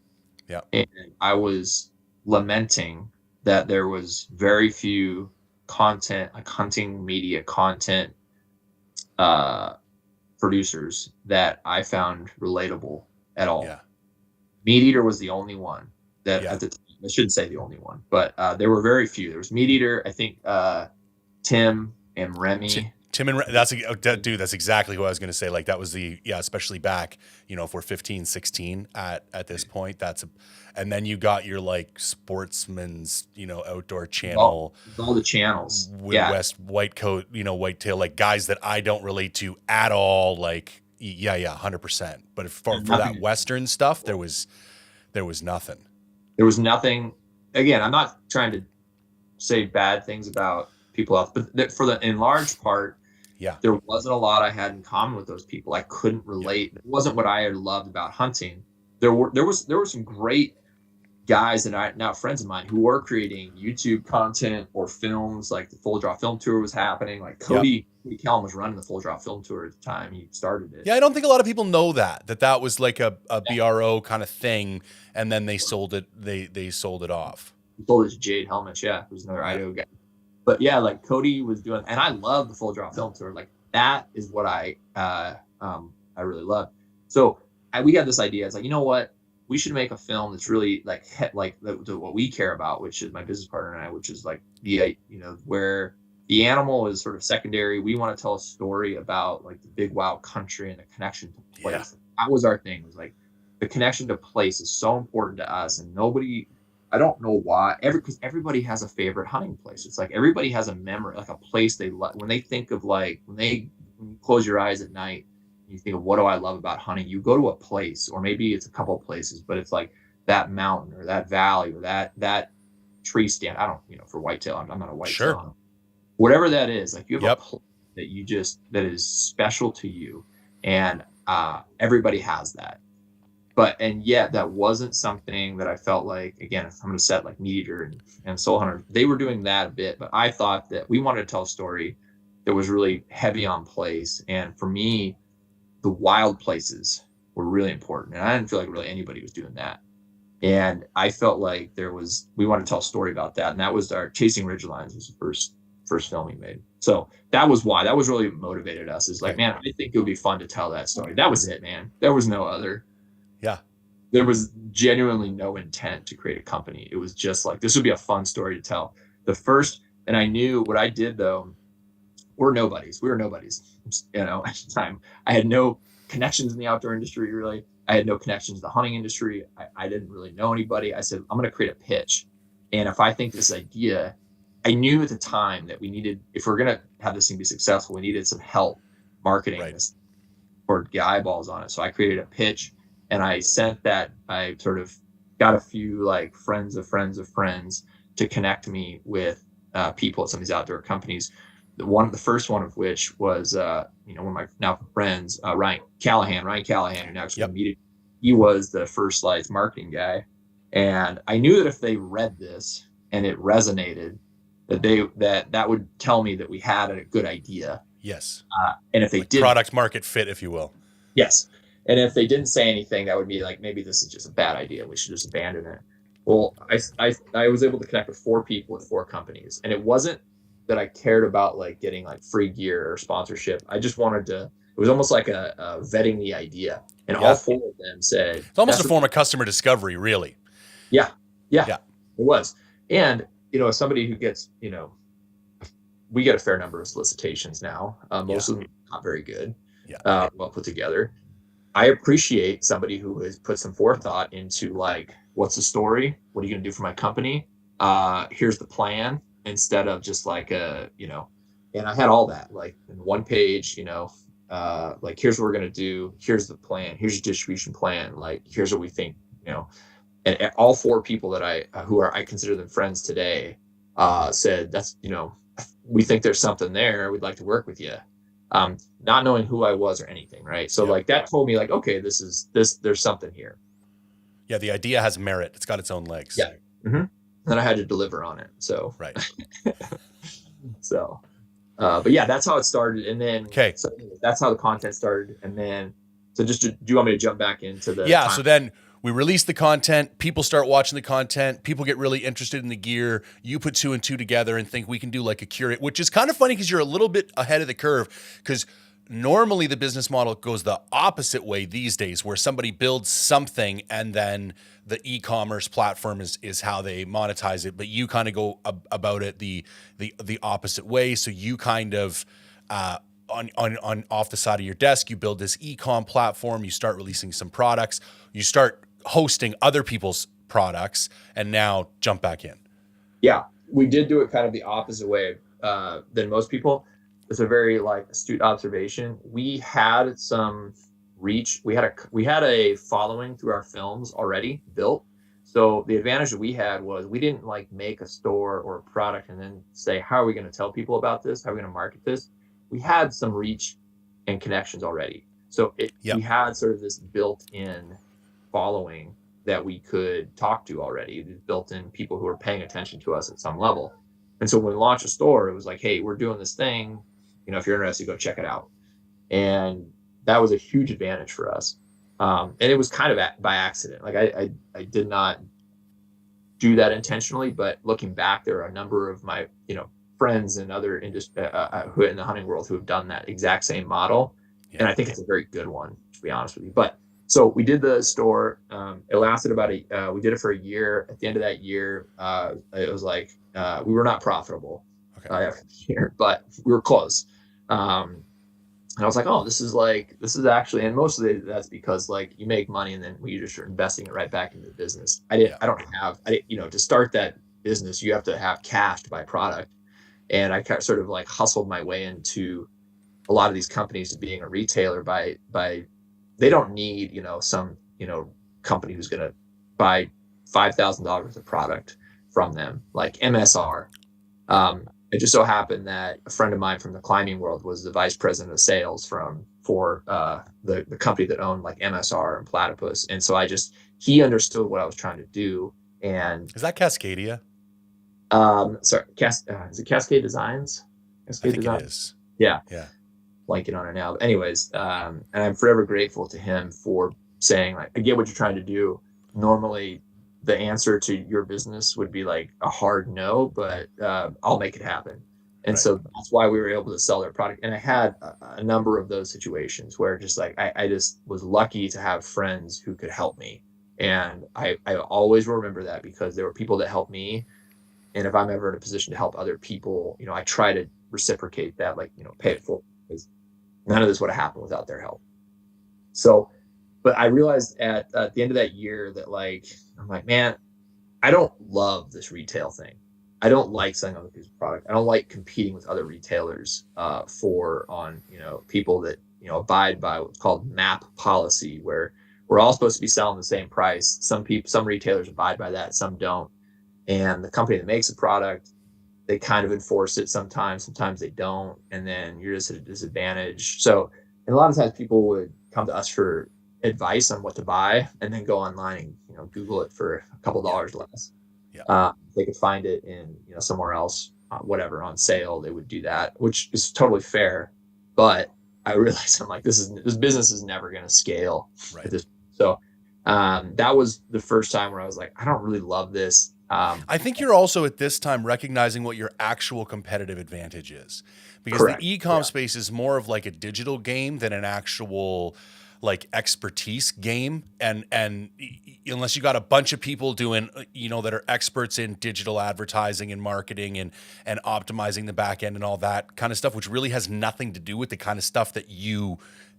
Yeah. And I was lamenting that there was very few content, like hunting media content, producers that I found relatable at all. Yeah. Meat Eater was the only one that at the time, I shouldn't say the only one, but there were very few. There was Meat Eater, I think, Tim and Remy. Tim and that's exactly who I was going to say. Like, that was especially back, if we're 15, 16 at this point, and then you got your sportsman's, outdoor channel, all the channels, West white coat, whitetail, like guys that I don't relate to at all. 100%. But for that Western stuff, there was nothing. There was nothing. Again, I'm not trying to say bad things about people else, but in large part, there wasn't a lot I had in common with those people. I couldn't relate. It wasn't what I had loved about hunting. There were some great guys that are now friends of mine who were creating YouTube content or films. Like the Full Draw Film Tour was happening. Like Cody Kellum was running the Full Draw Film Tour at the time he started it. Yeah, I don't think a lot of people know that was like a BRO kind of thing, and then they sold it. They sold it off. He sold it to Jade Helmich, who's another Idaho guy. But Cody was doing, and I love the Full Draw Film Tour. Like, that is what I really love. So we got this idea. It's like, you know what? We should make a film that's really what we care about, which is my business partner and I, which is where the animal is sort of secondary. We want to tell a story about the big wild country and the connection to place. Yeah. That was our thing. It was the connection to place is so important to us, and I don't know why. Because everybody has a favorite hunting place. It's like everybody has a memory, like a place they love. When they think of when they when you close your eyes at night, and you think of what do I love about hunting, you go to a place, or maybe it's a couple of places, but it's like that mountain or that valley or that tree stand. I don't, for whitetail, I'm not a whitetail Sure. hunter. Whatever that is, like you have a Yep. place that is special to you, and everybody has that. And yet that wasn't something that I felt like, again, if I'm going to set like Meat Eater and Soul Hunter, they were doing that a bit, but I thought that we wanted to tell a story that was really heavy on place. And for me, the wild places were really important. And I didn't feel like really anybody was doing that. And I felt like we wanted to tell a story about that. And that was our Chasing Ridgelines was the first film we made. So that was why. That was really what motivated us, is like, man, I think it would be fun to tell that story. That was it, man. There was no other. Yeah. There was genuinely no intent to create a company. It was just like, this would be a fun story to tell. And I knew what I did though, we're nobodies. We were nobodies, at the time. I had no connections in the outdoor industry, really. I had no connections to the hunting industry. I didn't really know anybody. I said, I'm going to create a pitch. And if I think this idea, I knew at the time that we needed, if we're going to have this thing be successful, we needed some help marketing this or get eyeballs on it. So I created a pitch. And I sent that. I sort of got a few like friends of friends of friends to connect me with people at some of these outdoor companies. The first one of which was one of my now friends, Ryan Callahan, who now actually meeting. He was the First Light's marketing guy, and I knew that if they read this and it resonated, that would tell me that we had a good idea. Yes. And if they did, product market fit, if you will. yes. And if they didn't say anything, that would be like, maybe this is just a bad idea. We should just abandon it. Well, I was able to connect with 4 people at 4 companies. And it wasn't that I cared about like getting like free gear or sponsorship. I just wanted to, it was almost like a vetting the idea. And all 4 of them said. It's almost a form of customer discovery, really. Yeah. It was. And, as somebody who gets, we get a fair number of solicitations now. Most of them not very good. Yeah. Well put together. I appreciate somebody who has put some forethought into like, what's the story? What are you going to do for my company? Here's the plan, instead of just like and I had all that like in one page, like here's what we're going to do. Here's the plan. Here's your distribution plan. Like, here's what we think, and all 4 people that I consider them friends today, said that's, we think there's something there. We'd like to work with you. Not knowing who I was or anything. Right. So like that told me like, okay, there's something here. Yeah. The idea has merit. It's got its own legs. Yeah. Mm-hmm. And I had to deliver on it. So, right. So, but yeah, that's how it started. And then, so that's how the content started. And then, so do you want me to jump back into the time? So then we release the content, people start watching the content, people get really interested in the gear. You put 2 and 2 together and think we can do like a curate, which is kind of funny because you're a little bit ahead of the curve, because normally the business model goes the opposite way these days, where somebody builds something and then the e-commerce platform is how they monetize it. But you kind of go about it the opposite way. So you kind of on off the side of your desk, you build this e-com platform, you start releasing some products, you start hosting other people's products, and now jump back in. Yeah, we did do it kind of the opposite way than most people. It's a very like astute observation. We had some reach. We had a following through our films already built. So the advantage that we had was we didn't like make a store or a product and then say, how are we going to tell people about this? How are we going to market this? We had some reach and connections already. So we had sort of this built-in following that we could talk to already, built-in people who are paying attention to us at some level. And so when we launched a store, it was like, hey, we're doing this thing. If you're interested, go check it out. And that was a huge advantage for us. And it was kind of by accident. Like I did not do that intentionally, but looking back, there are a number of my, friends and other industry who in the hunting world who have done that exact same model. Yeah. And I think it's a very good one, to be honest with you. But so we did the store. It lasted about we did it for a year. At the end of that year, it was like, we were not profitable after the year, but we were close. And I was like, oh, this is actually, and most of it, that's because like you make money and then we just are investing it right back into the business. To start that business, you have to have cash to buy product. And I sort of like hustled my way into a lot of these companies to being a retailer by they don't need, some, company who's going to buy $5,000 worth of product from them, like MSR. It just so happened that a friend of mine from the climbing world was the vice president of sales for the company that owned like MSR and Platypus. And so he understood what I was trying to do. And Is that Cascadia? sorry, is it Cascade Designs? I think it is. Yeah. Yeah. Blanking on it now. But anyways, and I'm forever grateful to him for saying, like, I get what you're trying to do. Normally, the answer to your business would be like a hard no, but I'll make it happen. And Right. so that's why we were able to sell their product. And I had a number of those situations where just like I just was lucky to have friends who could help me. And I always remember that, because there were people that helped me. And if I'm ever in a position to help other people, I try to reciprocate that, like, pay it forward, because none of this would have happened without their help. So, but I realized at the end of that year that, like, I'm like, man, I don't love this retail thing. I don't like selling other people's product. I don't like competing with other retailers people that, abide by what's called MAP policy, where we're all supposed to be selling the same price. Some retailers abide by that, some don't. And the company that makes a product, they kind of enforce it sometimes they don't. And then you're just at a disadvantage. So, and a lot of times people would come to us for advice on what to buy, and then go online and, Google it for a couple dollars less. Yeah. They could find it in, somewhere else, whatever, on sale, they would do that, which is totally fair. But I realized, I'm like, this business is never going to scale. Right. So that was the first time where I was like, I don't really love this. I think you're also at this time recognizing what your actual competitive advantage is, because Correct. the e-com space is more of like a digital game than an actual like expertise game. And unless you got a bunch of people doing, that are experts in digital advertising and marketing and optimizing the back end and all that kind of stuff, which really has nothing to do with the kind of stuff that you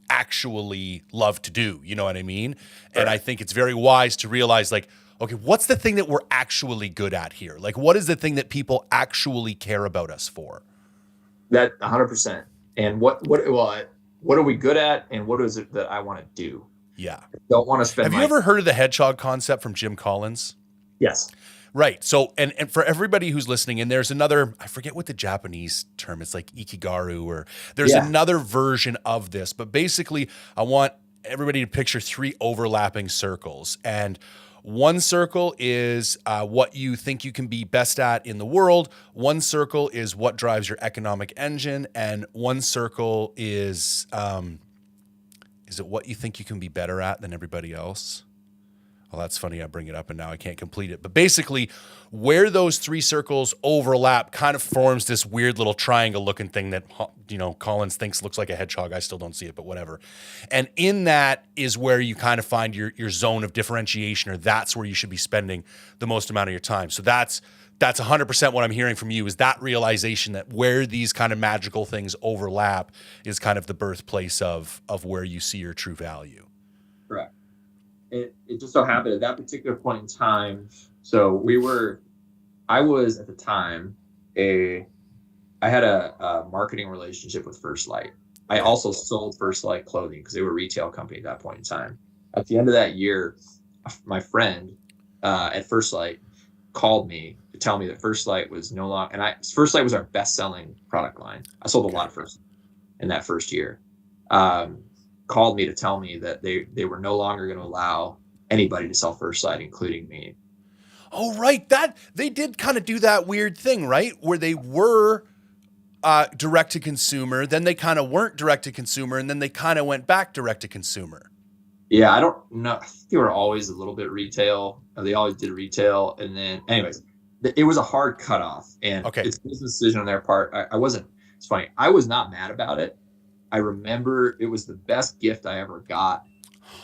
actually love to do. You know what I mean? Right. And I think it's very wise to realize, like, okay, what's the thing that we're actually good at here? Like, what is the thing that people actually care about us for? That 100%. And what are we good at, and what is it that I want to do? Yeah. I don't want to spend. Have you ever heard of the hedgehog concept from Jim Collins? Yes. Right. So, and for everybody who's listening, and there's another, I forget what the Japanese term is, like ikigaru, or there's another version of this, but basically I want everybody to picture 3 overlapping circles. And one circle is what you think you can be best at in the world. One circle is what drives your economic engine. And one circle is it what you think you can be better at than everybody else? Well, that's funny. I bring it up and now I can't complete it. But basically, where those 3 circles overlap kind of forms this weird little triangle looking thing that, Collins thinks looks like a hedgehog. I still don't see it, but whatever. And in that is where you kind of find your zone of differentiation, or that's where you should be spending the most amount of your time. So that's 100% what I'm hearing from you, is that realization that where these kind of magical things overlap is kind of the birthplace of where you see your true value. Correct. It just so happened at that particular point in time. So I was at the time I had a marketing relationship with First Light. I also sold First Light clothing because they were a retail company at that point in time. At the end of that year, my friend at First Light called me to tell me that First Light was no longer, and First Light was our best selling product line. I sold a lot of First Light in that first year. Called me to tell me that they were no longer going to allow anybody to sell First Light, including me. Oh, right. That they did kind of do that weird thing, right? Where they were direct to consumer, then they kind of weren't direct to consumer, and then they kind of went back direct to consumer. Yeah, I don't know. I think they were always a little bit retail. They always did retail. And then, anyways, it was a hard cutoff, and it's a business decision on their part. It's funny. I was not mad about it. I remember it was the best gift I ever got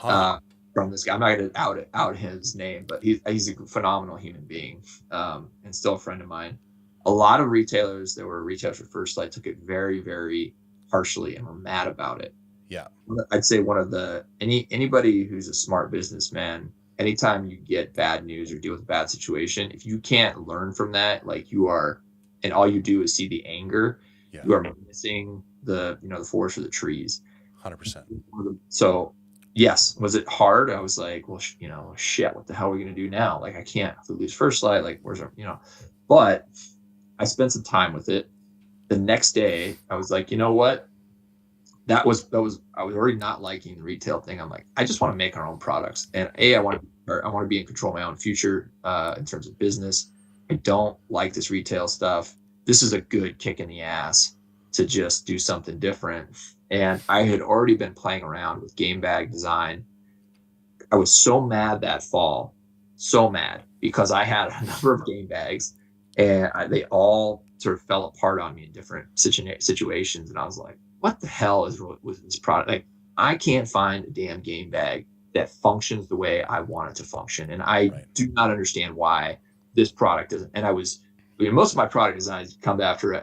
from this guy. I'm not going to out his name, but he's a phenomenal human being, and still a friend of mine. A lot of retailers that were retailers for First Light took it very, very harshly and were mad about it. Yeah. I'd say one of anybody who's a smart businessman, anytime you get bad news or deal with a bad situation, if you can't learn from that, like and all you do is see the anger, you are missing the forest or the trees. 100%. So yes, was it hard? I was like, well, shit, what the hell are we gonna do now? Like, I can't, if we lose first light, like, where's our, but I spent some time with it. The next day, I was like, you know what? I was already not liking the retail thing. I'm like, I just want to make our own products. And I want to be in control of my own future in terms of business. I don't like this retail stuff. This is a good kick in the ass to just do something different. And I had already been playing around with game bag design. I was so mad that fall, so mad, because I had a number of game bags and they all sort of fell apart on me in different situations. And I was like, what the hell is with this product? Like, I can't find a damn game bag that functions the way I want it to function. And I do not understand why this product doesn't. And most of my product designs come after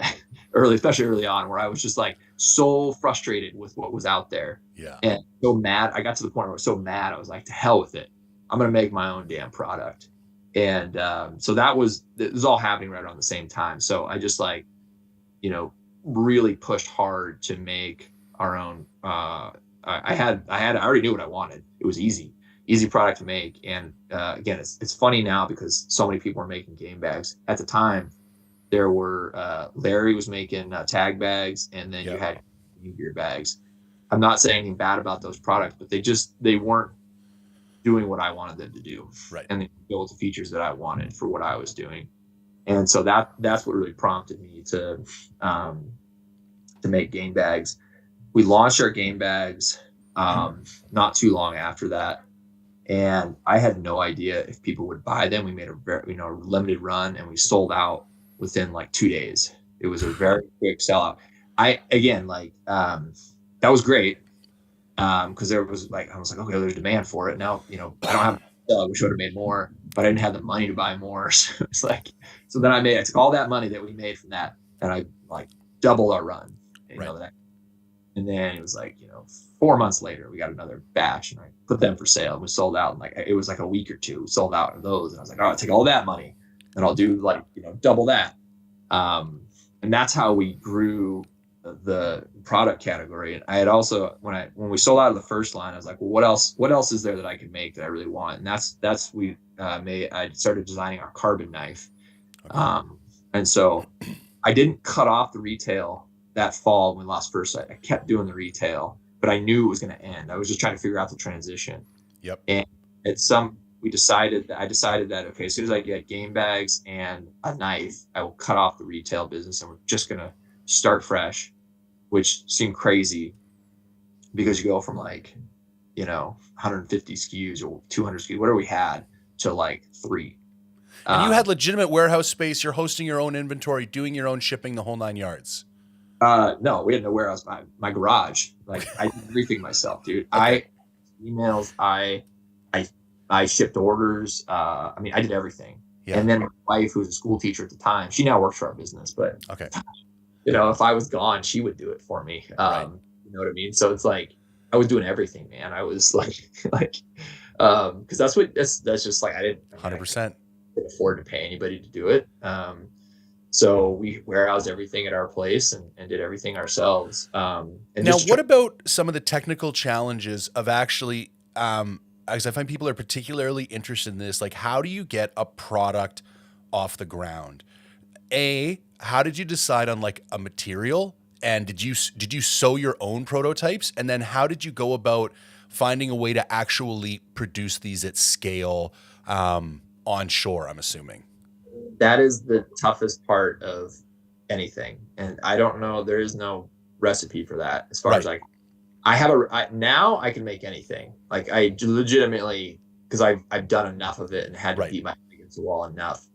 especially early on, where I was just like so frustrated with what was out there. Yeah. And so mad. I got to the point where I was so mad. I was like, to hell with it. I'm going to make my own damn product. And so it was all happening right around the same time. So I just really pushed hard to make our own. I already knew what I wanted. It was easy product to make. And again, it's funny now because so many people are making game bags. At the time, there were Larry was making tag bags, and then you had gear bags. I'm not saying anything bad about those products, but they weren't doing what I wanted them to do. Right. And they built the features that I wanted for what I was doing. And so that's what really prompted me to make game bags. We launched our game bags not too long after that, and I had no idea if people would buy them. We made a very limited run, and we sold out within like 2 days. It was a very quick sellout. That was great because I was like, okay, there's demand for it now. I don't have. I wish I would have made more, but I didn't have the money to buy more. So it's like, so then I took all that money that we made from that, and I like doubled our run. And then it was like, 4 months later, we got another batch, and I put them for sale, and we sold out. And it was like a week or two, we sold out of those. And I was like, all right, take all that money, and I'll do double that. And that's how we grew the product category. And I had also, when we sold out of the first line, I was like, well, what else is there that I can make that I really want? And I started designing our carbon knife. Okay. And so I didn't cut off the retail that fall when we lost first sight. I kept doing the retail, but I knew it was going to end. I was just trying to figure out the transition. Yep. And I decided that, okay, as soon as I get game bags and a knife, I will cut off the retail business, and we're just going to start fresh, which seemed crazy because you go from 150 SKUs or 200 SKUs, whatever we had, to like 3. And you had legitimate warehouse space. You're hosting your own inventory, doing your own shipping, the whole 9 yards. No, we had no warehouse. My garage. Like, I did everything myself, dude. Okay. I shipped orders. I did everything. Yeah. And then my wife, who was a school teacher at the time, she now works for our business, but okay. If I was gone, she would do it for me. Right. You know what I mean? So it's like, I was doing everything, man. I was because that's just like, I didn't 100% afford to pay anybody to do it. So we warehoused everything at our place and did everything ourselves. And now, what about some of the technical challenges of actually, because I find people are particularly interested in this, like, how do you get a product off the ground? How did you decide on like a material? And did you sew your own prototypes? And then how did you go about finding a way to actually produce these at scale onshore, I'm assuming? That is the toughest part of anything. And I don't know, there is no recipe for that as far as now I can make anything. Like, I legitimately, because I've done enough of it and had to beat my head against the wall enough.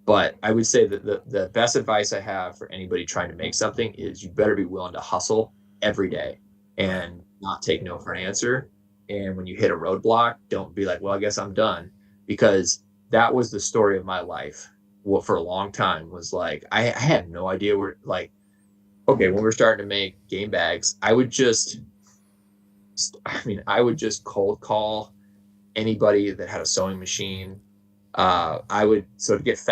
But I would say that the best advice I have for anybody trying to make something is you better be willing to hustle every day and not take no for an answer. And when you hit a roadblock, don't be like, well, I guess I'm done. Because that was the story of my life. Well, for a long time was like, I had no idea where, like, okay, when we were starting to make game bags, I would just cold call anybody that had a sewing machine. I would to get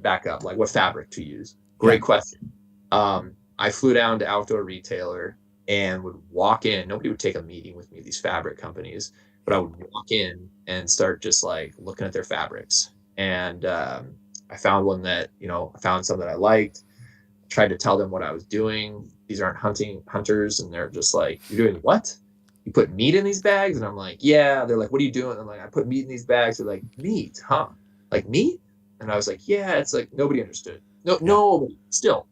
back up, like what fabric to use. Great question. I flew down to Outdoor Retailer and would walk in. Nobody would take a meeting with me, these fabric companies, but I would walk in and start just like looking at their fabrics. And I found one that, I found some that I liked, tried to tell them what I was doing. These aren't hunters. And they're just like, "You're doing what? You put meat in these bags?" And I'm like, "Yeah." They're like, "What are you doing?" I'm like, "I put meat in these bags." They're like, "Meat, huh? Like meat?" And I was like, "Yeah." It's like nobody understood. No, Yeah. nobody. Still,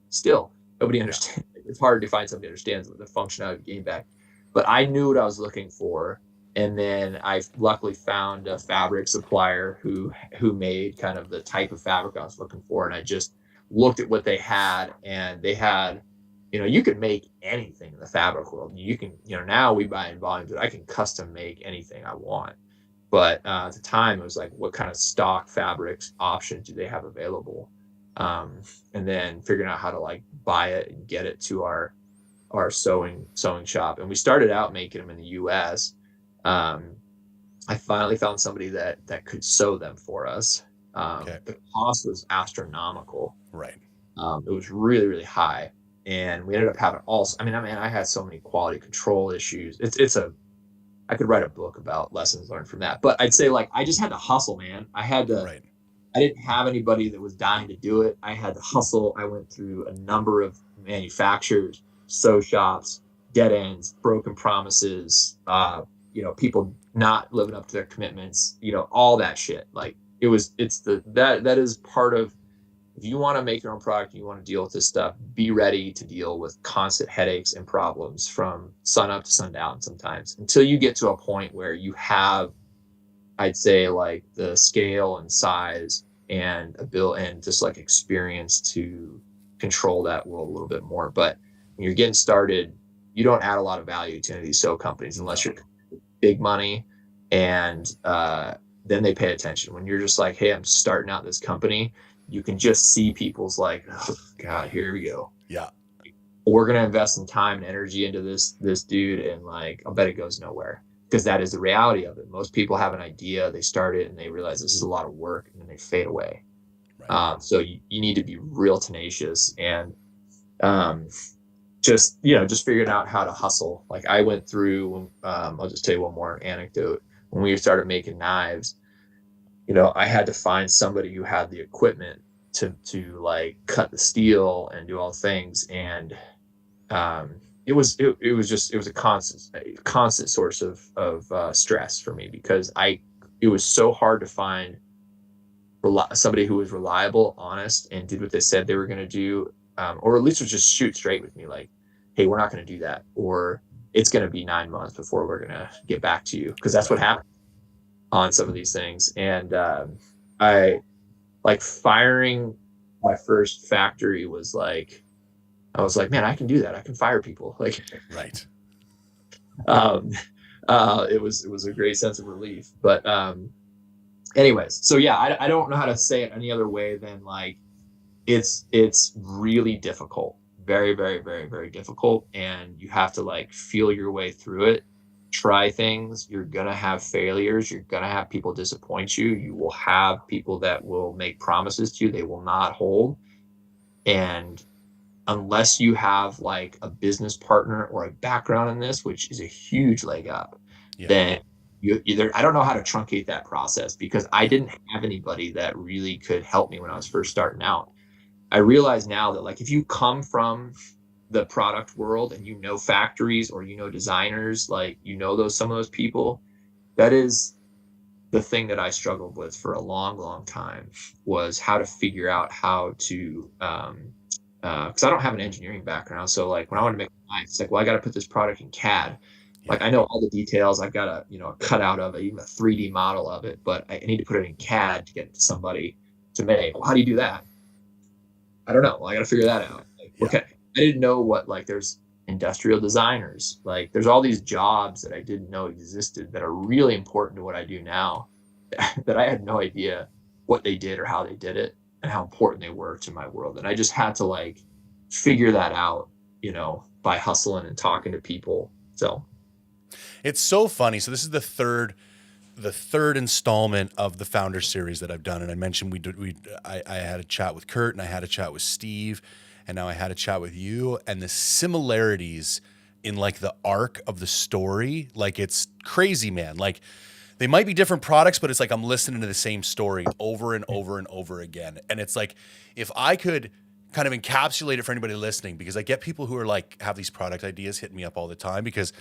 nobody Yeah. understands. It's hard to find somebody who understands the functionality of game bag. But I knew what I was looking for. And then I luckily found a fabric supplier who made kind of the type of fabric I was looking for. And I just looked at what they had, and they had, you could make anything in the fabric world. You can, now we buy in volumes, but I can custom make anything I want. But at the time, it was like, what kind of stock fabrics options do they have available? And then figuring out how to like buy it and get it to our sewing shop. And we started out making them in the U.S. Um, I finally found somebody that could sew them for us. Okay. The cost was astronomical. Right. It was really, really high. And we ended up having I had so many quality control issues. I could write a book about lessons learned from that. But I'd say like, I just had to hustle, man. Right. I didn't have anybody that was dying to do it. I had to hustle. I went through a number of manufacturers, sew shops, dead ends, broken promises, people not living up to their commitments, all that shit. Like that is part of, if you want to make your own product, you want to deal with this stuff, be ready to deal with constant headaches and problems from sun up to sundown sometimes, until you get to a point where you have, I'd say, like the scale and size and ability and just like experience to control that world a little bit more. But when you're getting started, you don't add a lot of value to any of these SO companies unless you're big money, and then they pay attention. When you're just like, "Hey, I'm starting out this company," you can just see people's like, "Oh God, here we go. Yeah. We're gonna invest some time and energy into this dude, and like, I'll bet it goes nowhere." Because that is the reality of it. Most people have an idea, they start it, and they realize this is a lot of work, and then they fade away. Right. So you need to be real tenacious, and just figuring out how to hustle. Like I went through, I'll just tell you one more anecdote. When we started making knives, I had to find somebody who had the equipment to like cut the steel and do all things. And it was a constant source of stress for me, because it was so hard to find somebody who was reliable, honest, and did what they said they were going to do, or at least was just shoot straight with me, like, "Hey, we're not going to do that," or "It's going to be 9 months before we're going to get back to you," because that's what happened on some of these things. And I like firing my first factory was like, I was like, "Man, I can do that. I can fire people." Like, Right. um, it was a great sense of relief. But anyways, so yeah, I don't know how to say it any other way than like, it's really difficult, very, very, very, very difficult, and you have to like feel your way through it. Try things. You're gonna have failures. You're gonna have people disappoint you. You will have people that will make promises to you they will not hold. And unless you have like a business partner or a background in this, which is a huge leg up, Yeah. then you either, I don't know how to truncate that process, because I didn't have anybody that really could help me when I was first starting out. I realize now that like, if you come from the product world and factories, or designers, like some of those people, that is the thing that I struggled with for a long, long time, was how to figure out how to because I don't have an engineering background. So like when I want to make a knife, it's like, well, I got to put this product in CAD. Yeah. Like I know all the details. I've got a cutout of it, even a 3D model of it, but I need to put it in CAD to get it to somebody to make. Well, how do you do that? I don't know. Well, I got to figure that out. Like, Yeah. okay. I didn't know there's industrial designers. Like there's all these jobs that I didn't know existed that are really important to what I do now, that I had no idea what they did or how they did it and how important they were to my world. And I just had to like figure that out, by hustling and talking to people. So It's so funny. So this is the third installment of the Founder Series that I've done, and I mentioned I had a chat with Kurt, and I had a chat with Steve, and now I had a chat with you, and the similarities in like the arc of the story. Like it's crazy, man. Like they might be different products, but it's like I'm listening to the same story over and over and over again. And it's like if I could kind of encapsulate it for anybody listening, because I get people who are like have these product ideas hit me up all the time, because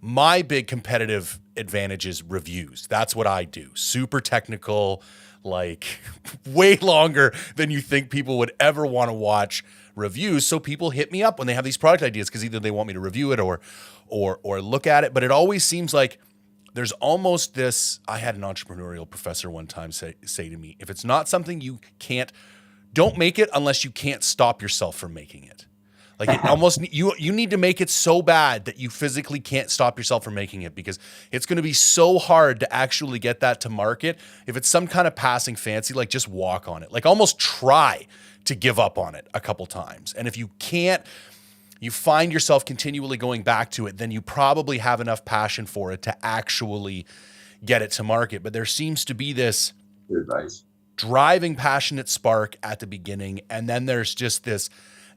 my big competitive advantage is reviews. That's what I do. Super technical, like way longer than you think people would ever want to watch reviews. So people hit me up when they have these product ideas because either they want me to review it or look at it. But it always seems like there's almost this. I had an entrepreneurial professor one time say to me, if it's not something you can't, don't make it unless you can't stop yourself from making it. Like it almost you need to make it so bad that you physically can't stop yourself from making it, because it's going to be so hard to actually get that to market. If it's some kind of passing fancy, like just walk on it. Like almost try to give up on it a couple times. And if you can't, you find yourself continually going back to it, then you probably have enough passion for it to actually get it to market. But there seems to be this Good advice. driving passionate spark at the beginning, and then there's just this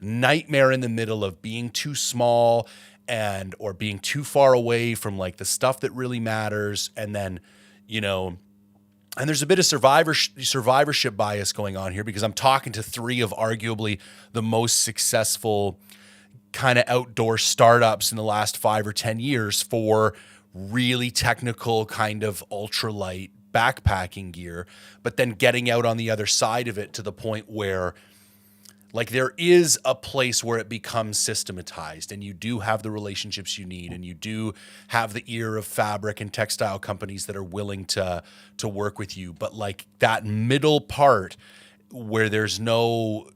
nightmare in the middle of being too small and or being too far away from like the stuff that really matters. And then, you know, and there's a bit of survivorship bias going on here, because I'm talking to three of arguably the most successful kind of outdoor startups in the last 5 or 10 years for really technical kind of ultralight backpacking gear, but then getting out on the other side of it to the point where like there is a place where it becomes systematized, and you do have the relationships you need, and you do have the ear of fabric and textile companies that are willing to work with you. But like that middle part where there's no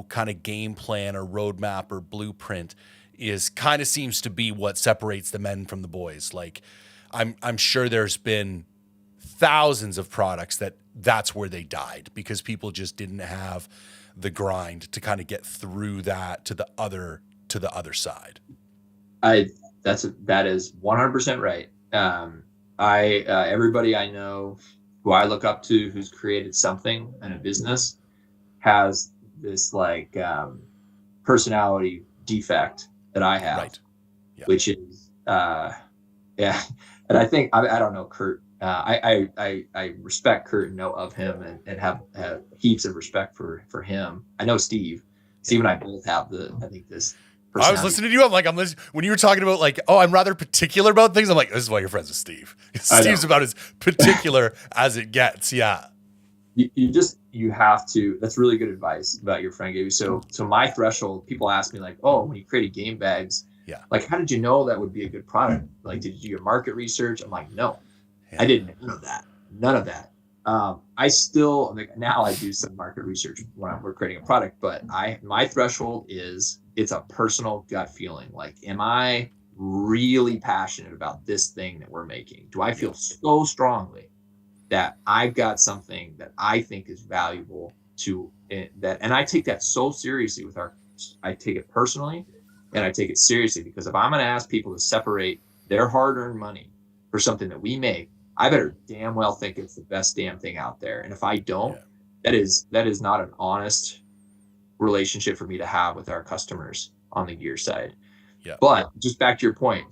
kind of game plan or roadmap or blueprint is kind of seems to be what separates the men from the boys. Like I'm sure there's been thousands of products that's where they died, because people just didn't have the grind to kind of get through that to the other side. That is 100% right. Everybody I know who I look up to who's created something in a business has this like personality defect that I have, Right. Yeah. which is yeah. And I think I don't know Kurt. I respect Kurt and know of him and have heaps of respect for him. I know Steve. Steve and I both have this. I was listening to you. I'm listening when you were talking about like, oh, I'm rather particular about things. I'm like, this is why you're friends with Steve. Steve's about as particular as it gets. Yeah. You have to. That's really good advice about your friend gave you. So my threshold. People ask me like, oh, when you created game bags, yeah, like how did you know that would be a good product? Like, did you do your market research? I'm like, no. I didn't know that. None of that. I still now I do some market research when we're creating a product, but my threshold is it's a personal gut feeling. Like, am I really passionate about this thing that we're making? Do I feel so strongly that I've got something that I think is valuable to that? And I take that so seriously I take it personally and I take it seriously, because if I'm going to ask people to separate their hard-earned money for something that we make, I better damn well think it's the best damn thing out there. And if I don't, that is not an honest relationship for me to have with our customers on the gear side. Yeah. But just back to your point,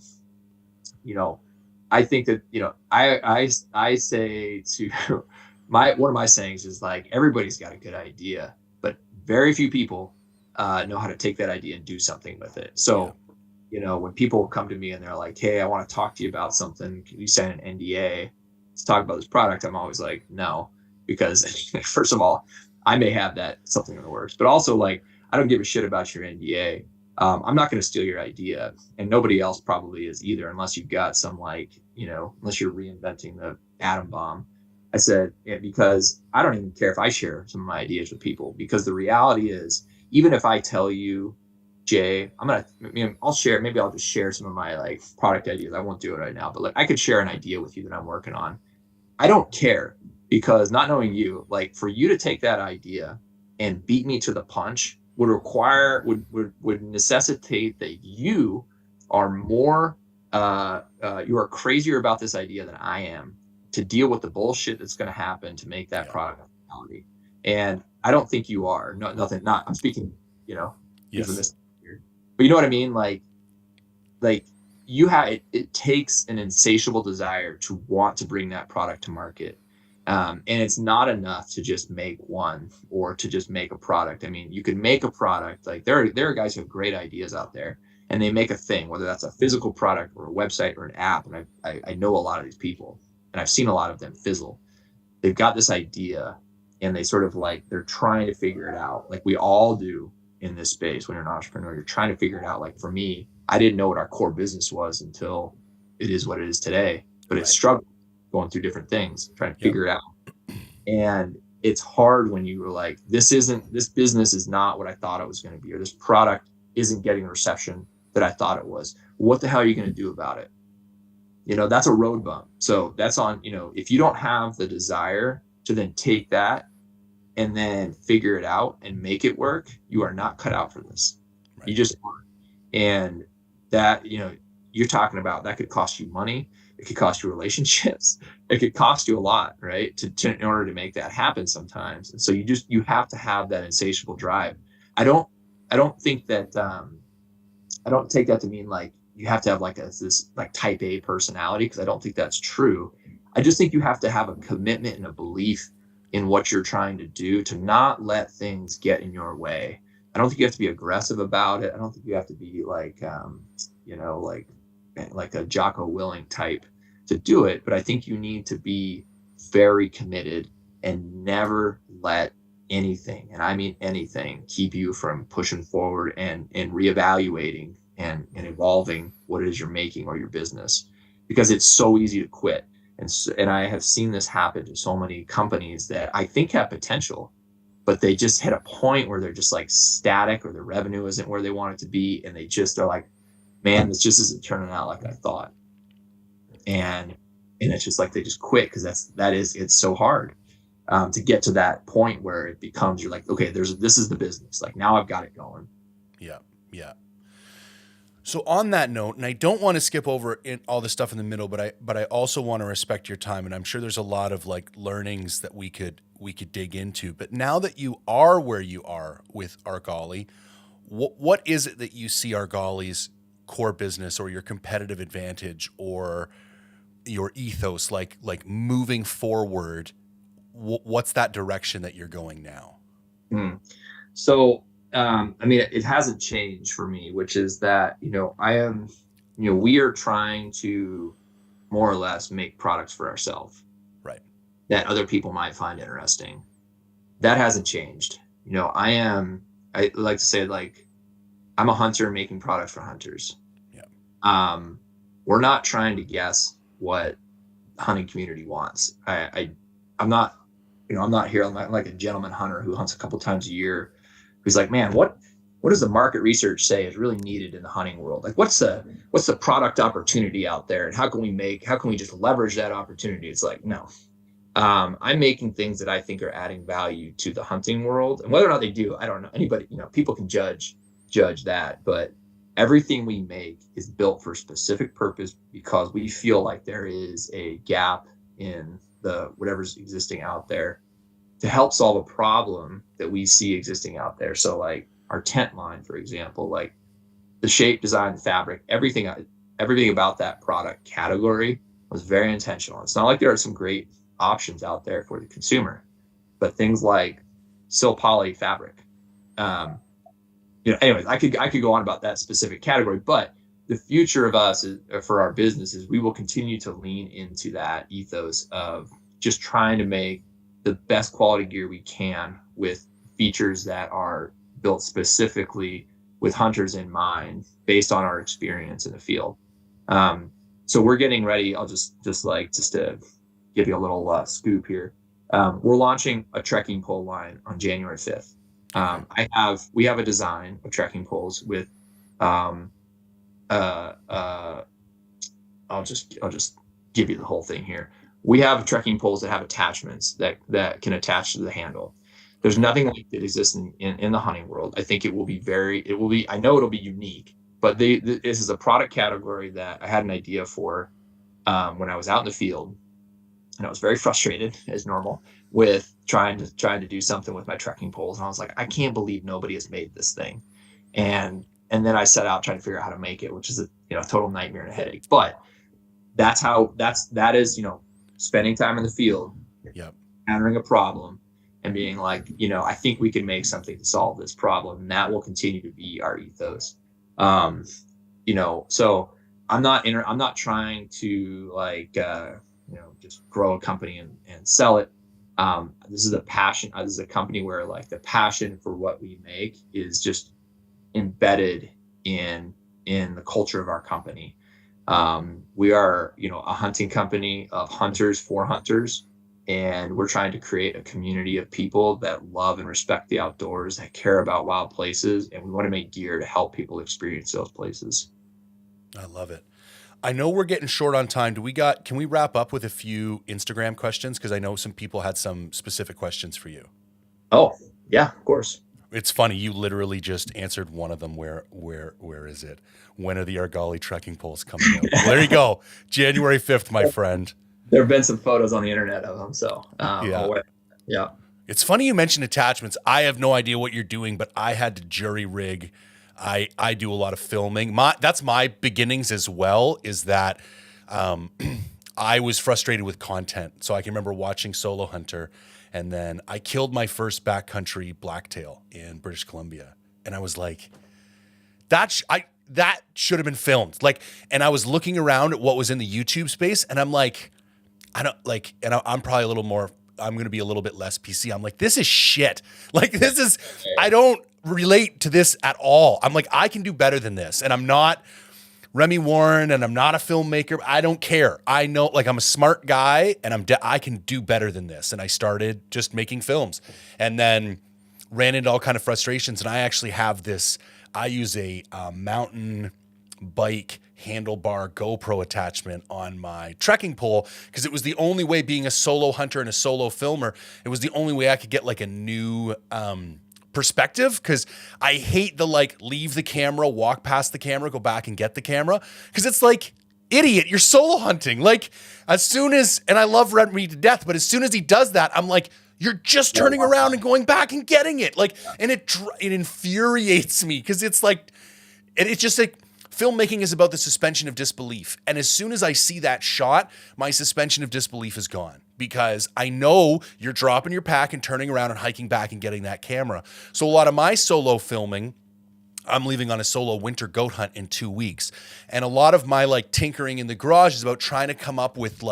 I think that, I say to one of my sayings is like, everybody's got a good idea, but very few people know how to take that idea and do something with it. So, when people come to me and they're like, hey, I want to talk to you about something, can you sign an NDA to talk about this product? I'm always like, no, because first of all, I may have something in the works, but also like, I don't give a shit about your NDA. I'm not going to steal your idea, and nobody else probably is either, unless you've got some unless you're reinventing the atom bomb. I said, because I don't even care if I share some of my ideas with people, because the reality is, even if I tell you, Jay, I'll share, maybe I'll just share some of my like product ideas. I won't do it right now, but like I could share an idea with you that I'm working on. I don't care, because not knowing you, like for you to take that idea and beat me to the punch would necessitate that you are more, you are crazier about this idea than I am to deal with the bullshit that's going to happen to make that product reality. And I don't think you are. I'm speaking, Yes. but you know what I mean? Like, like you have it takes an insatiable desire to want to bring that product to market. And it's not enough to just make one or to just make a product. I mean, you can make a product. Like there are guys who have great ideas out there, and they make a thing, whether that's a physical product or a website or an app. And I know a lot of these people, and I've seen a lot of them fizzle. They've got this idea, and they sort of like they're trying to figure it out, like we all do in this space. When you're an entrepreneur, you're trying to figure it out. Like for me, I didn't know what our core business was until it is what it is today, but it's struggled going through different things, trying to figure it out. And it's hard when you were like, this business is not what I thought it was going to be, or this product isn't getting the reception that I thought it was. What the hell are you going to do about it? That's a road bump. So that's on, if you don't have the desire to then take that and then figure it out and make it work, you are not cut out for this. Right. You just aren't. And that, you're talking about, that could cost you money. It could cost you relationships. It could cost you a lot, right? In order to make that happen sometimes. And so you have to have that insatiable drive. I don't think that, I don't take that to mean like you have to have like this like type A personality, because I don't think that's true. I just think you have to have a commitment and a belief in what you're trying to do, to not let things get in your way. I don't think you have to be aggressive about it. I don't think you have to be like, like a Jocko Willink type to do it. But I think you need to be very committed and never let anything, and I mean anything, keep you from pushing forward and reevaluating and evolving what it is you're making or your business, because it's so easy to quit. And I have seen this happen to so many companies that I think have potential, but they just hit a point where they're just like static, or their revenue isn't where they want it to be. And they just are like, man, this just isn't turning out like I thought. And it's just like, they just quit, because it's so hard to get to that point where it becomes, you're like, okay, this is the business. Like now I've got it going. Yeah. Yeah. So on that note, and I don't want to skip over all the stuff in the middle, but I also want to respect your time, and I'm sure there's a lot of like learnings that we could dig into. But now that you are where you are with Argali, what is it that you see Argali's core business, or your competitive advantage, or your ethos, like moving forward? What's that direction that you're going now? So I mean, it hasn't changed for me, which is that, we are trying to more or less make products for ourselves, right, that other people might find interesting. That hasn't changed. I like to say, like, I'm a hunter making products for hunters. Yeah. We're not trying to guess what the hunting community wants. I'm not here. I'm not like a gentleman hunter who hunts a couple times a year, who's like, man, what does the market research say is really needed in the hunting world? Like, what's the product opportunity out there, and how can we just leverage that opportunity? It's like, no, I'm making things that I think are adding value to the hunting world, and whether or not they do, I don't know. Anybody, people can judge that, but everything we make is built for a specific purpose, because we feel like there is a gap in the whatever's existing out there to help solve a problem that we see existing out there. So like our tent line, for example, like the shape, design, the fabric, everything about that product category was very intentional. It's not like there are some great options out there for the consumer, but things like silk poly fabric. Anyways, I could go on about that specific category, but the future of us for our business is we will continue to lean into that ethos of just trying to make the best quality gear we can with features that are built specifically with hunters in mind, based on our experience in the field. So we're getting ready. I'll just to give you a little scoop here. We're launching a trekking pole line on January 5th. We have a design of trekking poles with, I'll just give you the whole thing here. We have trekking poles that have attachments that can attach to the handle. There's nothing like that exists in the hunting world. I think I know it'll be unique, but this is a product category that I had an idea for when I was out in the field, and I was very frustrated, as normal, with trying to do something with my trekking poles. And I was like, I can't believe nobody has made this thing. And then I set out trying to figure out how to make it, which is a total nightmare and a headache. But that is, spending time in the field, Yep. encountering a problem, and being like, I think we can make something to solve this problem. And that will continue to be our ethos. So I'm not trying to just grow a company and sell it. This is a passion. This is a company where like the passion for what we make is just embedded in the culture of our company. We are, a hunting company of hunters for hunters, and we're trying to create a community of people that love and respect the outdoors, that care about wild places, and we want to make gear to help people experience those places. I love it. I know we're getting short on time. Can we wrap up with a few Instagram questions? Because I know some people had some specific questions for you. Oh, yeah, of course. It's funny. You literally just answered one of them. Where is it? When are the Argali trekking poles coming out? Well, there you go. January 5th, my friend. There have been some photos on the internet of them. So, yeah. It's funny you mentioned attachments. I have no idea what you're doing, but I had to jury rig. I do a lot of filming. That's my beginnings as well, is that I was frustrated with content. So I can remember watching Solo Hunter, and then I killed my first backcountry blacktail in British Columbia. And I was like, that should have been filmed. Like, and I was looking around at what was in the YouTube space, and I'm like, I'm probably a little more, I'm going to be a little bit less PC. I'm like, this is shit. Like, I don't relate to this at all. I'm like, I can do better than this. And I'm not Remy Warren, and I'm not a filmmaker. I don't care. I know, like, I'm a smart guy, and I can do better than this. And I started just making films, and then ran into all kind of frustrations. And I actually have this, I use a mountain bike handlebar GoPro attachment on my trekking pole, because it was the only way, being a solo hunter and a solo filmer, it was the only way I could get like a new perspective, because I hate the leave the camera, walk past the camera, go back and get the camera, because it's like, idiot, you're solo hunting. Like, as soon as, and I love Remy to death, but as soon as he does that, I'm like, you're just turning around and going back and getting it. Like, and it infuriates me, because it's like, it's just like, filmmaking is about the suspension of disbelief. And as soon as I see that shot, my suspension of disbelief is gone, because I know you're dropping your pack and turning around and hiking back and getting that camera. So a lot of my solo filming, I'm leaving on a solo winter goat hunt in 2 weeks. And a lot of my tinkering in the garage is about trying to come up with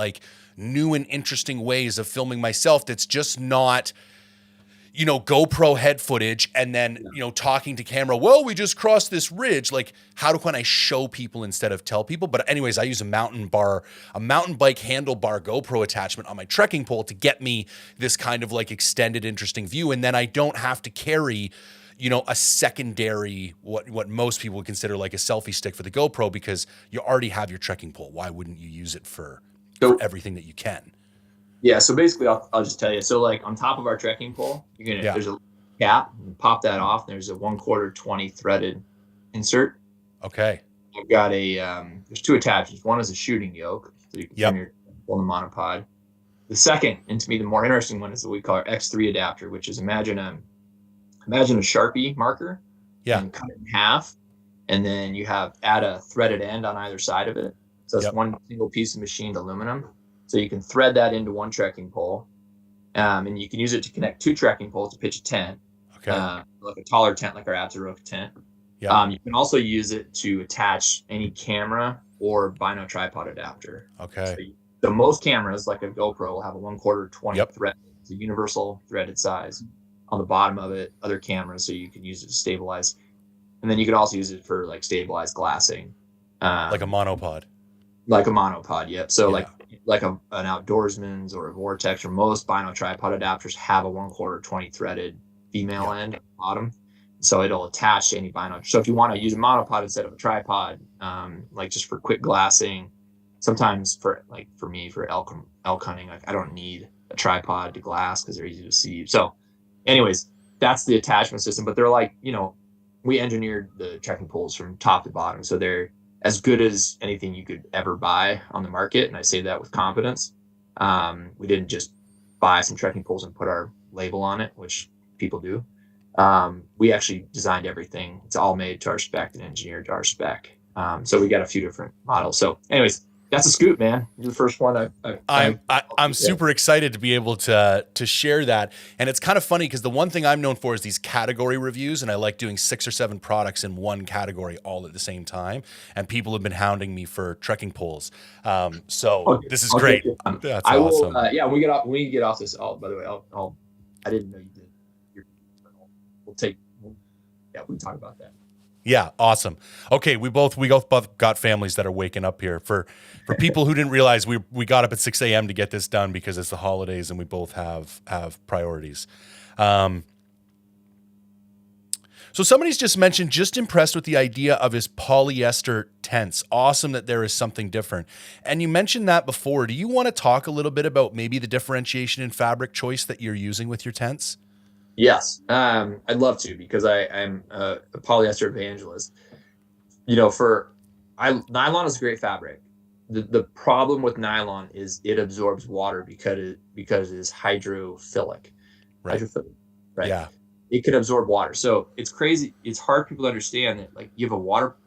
new and interesting ways of filming myself that's just not, GoPro head footage and then, talking to camera. Well, we just crossed this ridge. Like, how can I show people instead of tell people? But anyways, I use a mountain bike handlebar GoPro attachment on my trekking pole to get me this kind of extended, interesting view. And then I don't have to carry, a secondary, what most people would consider like a selfie stick for the GoPro, because you already have your trekking pole. Why wouldn't you use it for everything that you can? Yeah, so basically, I'll just tell you. So, on top of our trekking pole, there's a cap, and pop that off. And there's a 1/4 20 threaded insert. Okay. I've got there's two attachments. One is a shooting yoke, so you can turn your on the monopod. The second, and to me the more interesting one, is what we call our X3 adapter, which is imagine a Sharpie marker. Yeah. And cut it in half, and then you add a threaded end on either side of it. So it's one single piece of machined aluminum. So you can thread that into one trekking pole, and you can use it to connect two trekking poles to pitch a tent, like a taller tent, like our Absaroka tent. Yeah. You can also use it to attach any camera or bino tripod adapter. Okay. So most cameras, like a GoPro, will have a 1/4 20 thread. It's a universal threaded size on the bottom of it. Other cameras, so you can use it to stabilize, and then you can also use it for stabilized glassing, like a monopod. Like a monopod, yep. So like an Outdoorsman's or a Vortex, or most bino tripod adapters have a 1/4 20 threaded female end at the bottom, so it'll attach to any bino. So if you want to use a monopod instead of a tripod, just for quick glassing, sometimes for me for elk hunting, I don't need a tripod to glass because they're easy to see. So, anyways, that's the attachment system. But they're we engineered the trekking poles from top to bottom, so they're as good as anything you could ever buy on the market. And I say that with confidence. We didn't just buy some trekking poles and put our label on it, which people do. We actually designed everything. It's all made to our spec and engineered to our spec. So we got a few different models. So anyways, that's a scoop, man. You're the first one I'm super excited to be able to share that. And it's kind of funny because the one thing I'm known for is these category reviews, and I like doing 6 or 7 products in one category all at the same time. And people have been hounding me for trekking poles. So this is great. That's I awesome. will. Yeah, we get off this. Oh, by the way, I didn't know you did. We'll take. Yeah, we can talk about that. Yeah, awesome. Okay, we both got families that are waking up here. For people who didn't realize, we got up at 6 a.m. to get this done because it's the holidays and we both have priorities. So somebody's just mentioned, just impressed with the idea of his polyester tents. Awesome that there is something different. And you mentioned that before. Do you want to talk a little bit about maybe the differentiation in fabric choice that you're using with your tents? Yes, I'd love to, because I'm a polyester evangelist. Nylon is a great fabric. The problem with nylon is it absorbs water because it is hydrophilic. Right. Hydrophilic, right? Yeah. It can absorb water. So it's crazy. It's hard for people to understand that, like, you have a water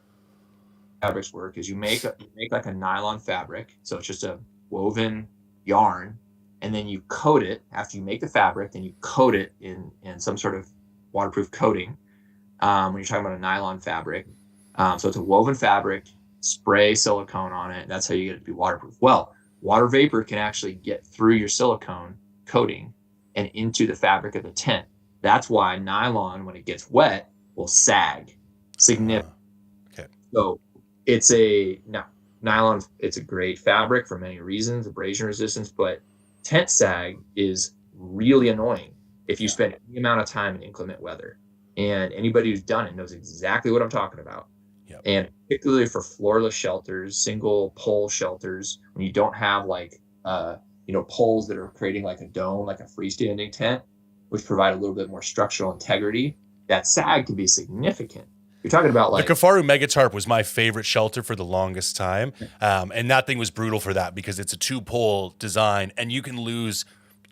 fabrics work is you make like a nylon fabric. So it's just a woven yarn, and then you coat it after you make the fabric, then you coat it in some sort of waterproof coating. When you're talking about a nylon fabric, so it's a woven fabric, spray silicone on it. That's how you get it to be waterproof. Well, water vapor can actually get through your silicone coating and into the fabric of the tent. That's why nylon, when it gets wet, will sag significantly. Okay. So nylon, it's a great fabric for many reasons, abrasion resistance, but tent sag is really annoying if you spend any amount of time in inclement weather. And anybody who's done it knows exactly what I'm talking about. Yep. And particularly for floorless shelters, single pole shelters, when you don't have poles that are creating like a dome, like a freestanding tent, which provide a little bit more structural integrity, that sag can be significant. You're talking about like the Kafaru Megatarp was my favorite shelter for the longest time. And that thing was brutal for that because it's a 2-pole design and you can lose,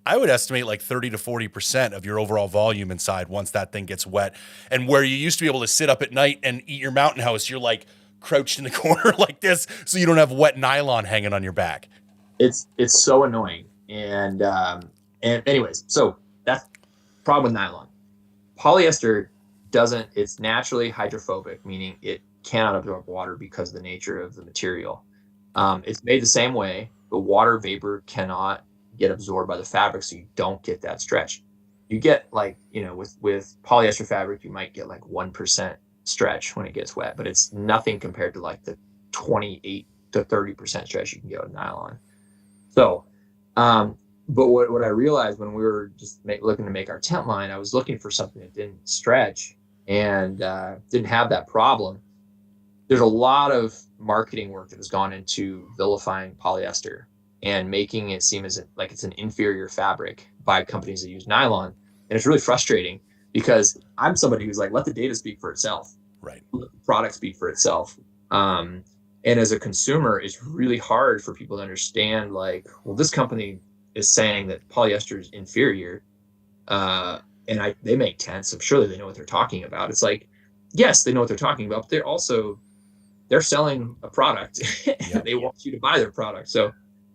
I would estimate, like 30 to 40% of your overall volume inside once that thing gets wet. And where you used to be able to sit up at night and eat your mountain house, you're like crouched in the corner like this so you don't have wet nylon hanging on your back. It's so annoying. And anyways, so that's the problem with nylon. Polyester it's naturally hydrophobic, meaning it cannot absorb water because of the nature of the material. It's made the same way, but water vapor cannot get absorbed by the fabric, so you don't get that stretch. You get with polyester fabric, you might get like 1% stretch when it gets wet, but it's nothing compared to like the 28 to 30% stretch you can get with nylon. So, but what I realized when we were just looking to make our tent line, I was looking for something that didn't stretch and didn't have that problem. There's a lot of marketing work that has gone into vilifying polyester and making it seem like it's an inferior fabric by companies that use nylon. And it's really frustrating because I'm somebody who's like, let the data speak for itself. Right. Let the product speak for itself. And as a consumer, it's really hard for people to understand, like, well, this company is saying that polyester is inferior. And they make tents, so surely they know what they're talking about. It's like, yes, they know what they're talking about, but they're selling a product. Yep. They want you to buy their product. So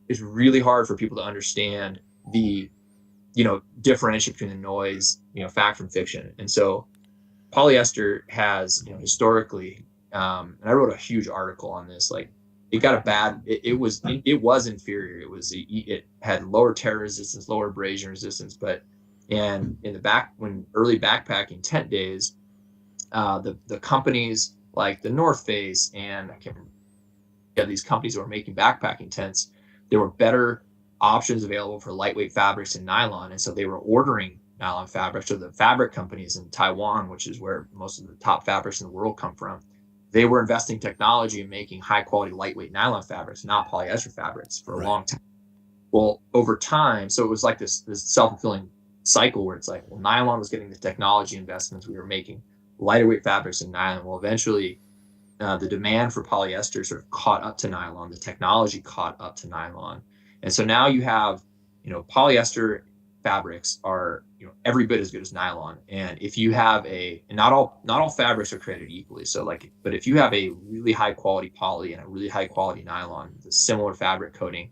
it's really hard for people to understand the, differentiation between the noise, fact from fiction. And so polyester has, historically, and I wrote a huge article on this, like, it got a bad, it was inferior. It had lower tear resistance, lower abrasion resistance, but when early backpacking tent days, the companies like the North Face and I can't remember, these companies that were making backpacking tents, there were better options available for lightweight fabrics and nylon, and so they were ordering nylon fabrics. So the fabric companies in Taiwan, which is where most of the top fabrics in the world come from, they were investing technology and making high quality lightweight nylon fabrics, not polyester fabrics, for a long time. Well, over time, so it was like this self-fulfilling cycle where it's like, well, nylon was getting the technology investments, we were making lighter weight fabrics in nylon. Well, eventually the demand for polyester sort of caught up to nylon, the technology caught up to nylon. And so now you have, polyester fabrics are, every bit as good as nylon. And if you have and not all fabrics are created equally. So like, but if you have a really high quality poly and a really high quality nylon, the similar fabric coating,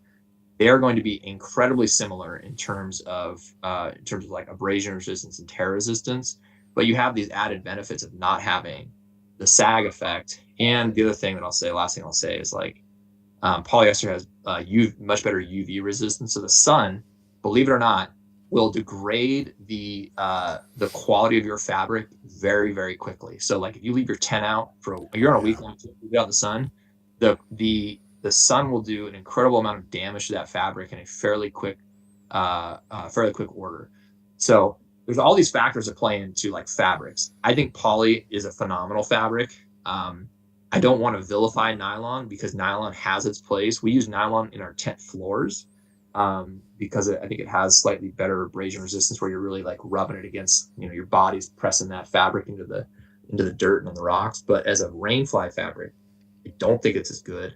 they are going to be incredibly similar in terms of like abrasion resistance and tear resistance. But you have these added benefits of not having the sag effect. And the other thing that I'll say, last thing I'll say is like, polyester has much better UV resistance. So the sun, believe it or not, will degrade the quality of your fabric very, very quickly. So like if you leave your tent out you're on a week long trip, you get out in the sun, the sun will do an incredible amount of damage to that fabric in a fairly quick order. So there's all these factors that play into like fabrics. I think poly is a phenomenal fabric. I don't want to vilify nylon because nylon has its place. We use nylon in our tent floors because I think it has slightly better abrasion resistance where you're really like rubbing it against, your body's pressing that fabric into the dirt and the rocks. But as a rainfly fabric, I don't think it's as good.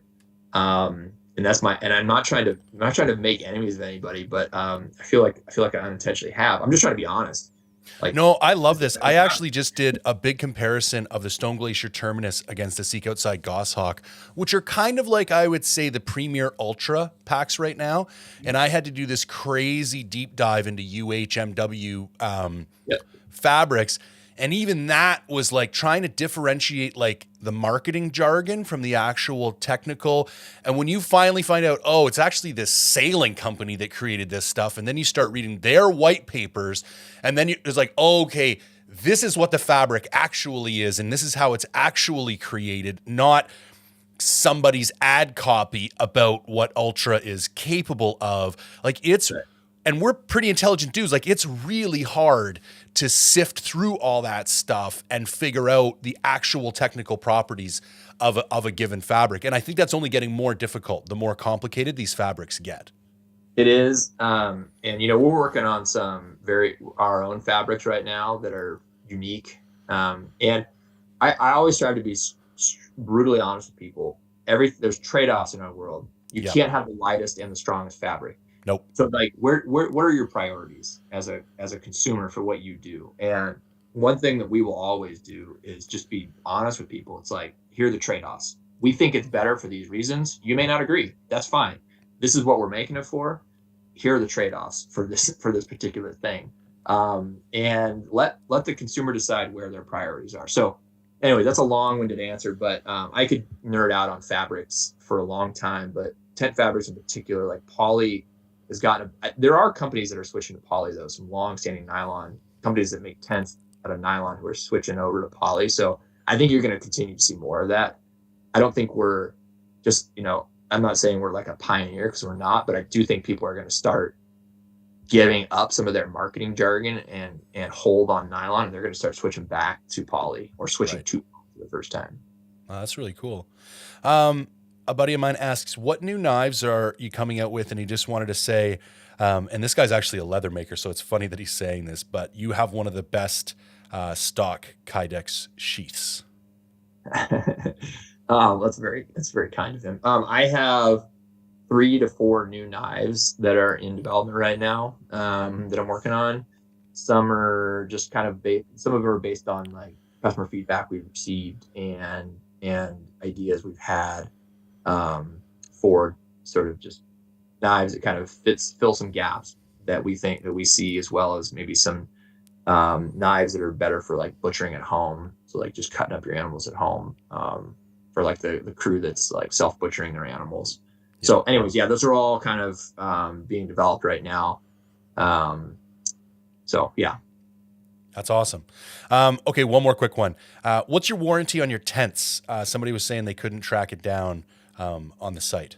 And I'm not trying to make enemies of anybody, but I feel like I unintentionally have. I'm just trying to be honest. Like, no, I love this. I actually just did a big comparison of the Stone Glacier Terminus against the Seek Outside Goshawk, which are kind of like, I would say, the premier ultra packs right now. And I had to do this crazy deep dive into UHMW fabrics. And even that was like trying to differentiate like the marketing jargon from the actual technical. And when you finally find out, oh, it's actually this sailing company that created this stuff. And then you start reading their white papers. And then it's like, oh, okay, this is what the fabric actually is. And this is how it's actually created, not somebody's ad copy about what Ultra is capable of. Like it's... Right. And we're pretty intelligent dudes. Like it's really hard to sift through all that stuff and figure out the actual technical properties of a given fabric. And I think that's only getting more difficult the more complicated these fabrics get. It is. And we're working on our own fabrics right now that are unique. And I always try to be brutally honest with people. There's trade-offs in our world. You can't have the lightest and the strongest fabric. Nope. So like, what are your priorities as a consumer for what you do? And one thing that we will always do is just be honest with people. It's like, here are the trade-offs. We think it's better for these reasons. You may not agree. That's fine. This is what we're making it for. Here are the trade-offs for this particular thing. And let the consumer decide where their priorities are. So anyway, that's a long-winded answer, but I could nerd out on fabrics for a long time, but tent fabrics in particular, like poly, there are companies that are switching to poly though, some long-standing nylon companies that make tents out of nylon who are switching over to poly. So I think you're going to continue to see more of that. I don't think we're just, I'm not saying we're like a pioneer because we're not, but I do think people are going to start giving up some of their marketing jargon and hold on nylon, and they're going to start switching back to poly or switching to the first time. That's really cool. A buddy of mine asks, what new knives are you coming out with? And he just wanted to say, and this guy's actually a leather maker, so it's funny that he's saying this, but you have one of the best stock Kydex sheaths. That's very kind of him. I have 3 to 4 new knives that are in development right now that I'm working on. Some are just kind of some of them are based on like customer feedback we've received and ideas we've had for sort of just knives that kind of fill some gaps that we see, as well as maybe some knives that are better for like butchering at home. So like just cutting up your animals at home for like the crew that's like self-butchering their animals. Yeah. So anyways, those are all kind of being developed right now. So yeah. That's awesome. Okay, one more quick one. What's your warranty on your tents? Somebody was saying they couldn't track it down on the site.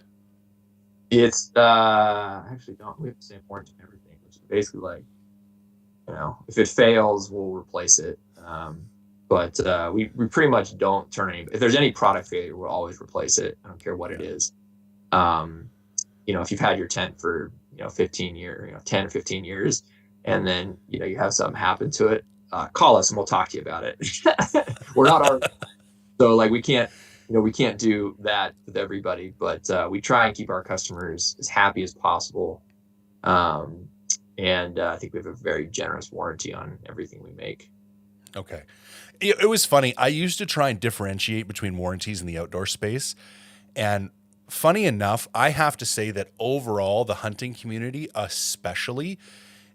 It's actually don't. We have the same warranty and everything, which is basically like, if it fails, we'll replace it. But we pretty much don't turn any. If there's any product failure, we'll always replace it. I don't care what it is. If you've had your tent for 15 years, 10 or 15 years, and then you have something happen to it, call us and we'll talk to you about it. We're not so like we can't do that with everybody, but we try and keep our customers as happy as possible. And I think we have a very generous warranty on everything we make. Okay. It was funny. I used to try and differentiate between warranties in the outdoor space. And funny enough, I have to say that overall, the hunting community, especially,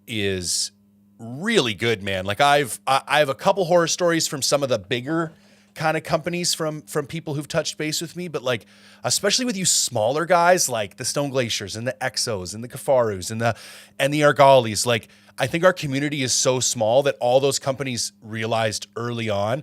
is really good, man. Like I have a couple horror stories from some of the bigger kind of companies from people who've touched base with me, but like especially with you smaller guys like the Stone Glaciers and the Exos and the Kafarus and the Argalis, like I think our community is so small that all those companies realized early on,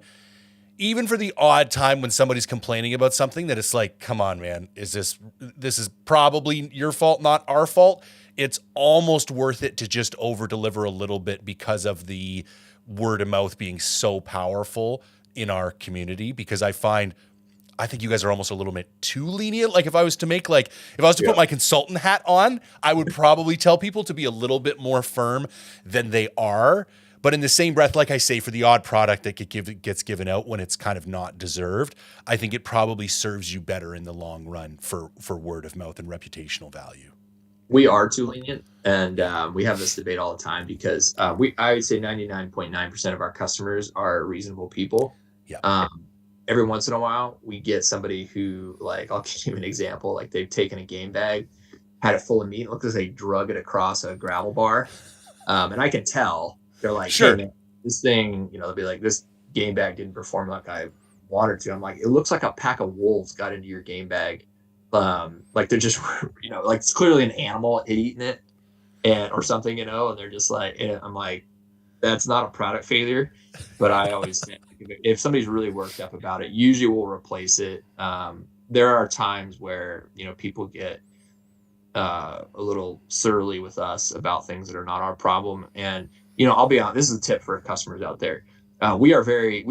even for the odd time when somebody's complaining about something, that it's like, come on, man, this is probably your fault, not our fault. It's almost worth it to just over deliver a little bit because of the word of mouth being so powerful in our community. Because I think you guys are almost a little bit too lenient. Like if I was to put my consultant hat on, I would probably tell people to be a little bit more firm than they are. But in the same breath, like I say, for the odd product that gets given out when it's kind of not deserved, I think it probably serves you better in the long run for word of mouth and reputational value. We are too lenient, and we have this debate all the time because I would say 99.9% of our customers are reasonable people. Yeah. Every once in a while, we get somebody who, like, I'll give you an example. Like they've taken a game bag, had it full of meat, it looks like they drug it across a gravel bar, and I can tell they're like, sure. Hey, man, this thing, they'll be like, this game bag didn't perform like I wanted to. I'm like, it looks like a pack of wolves got into your game bag. Like they're just, like it's clearly an animal had eaten it or something, and they're just like, and I'm like, that's not a product failure. But I always say, if somebody's really worked up about it, usually we'll replace it. There are times where, people get a little surly with us about things that are not our problem. And, I'll be honest, this is a tip for customers out there. We are very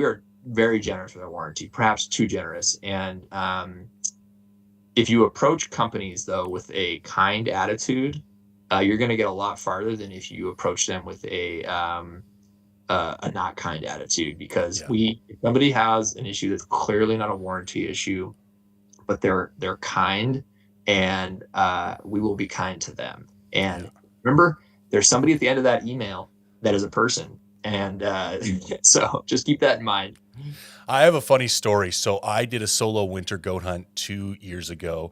generous with our warranty, perhaps too generous. And, if you approach companies though with a kind attitude, you're going to get a lot farther than if you approach them with a not kind attitude. Because if somebody has an issue that's clearly not a warranty issue, but they're kind, and we will be kind to them. And remember, there's somebody at the end of that email that is a person, and so just keep that in mind. I have a funny story. So I did a solo winter goat hunt 2 years ago.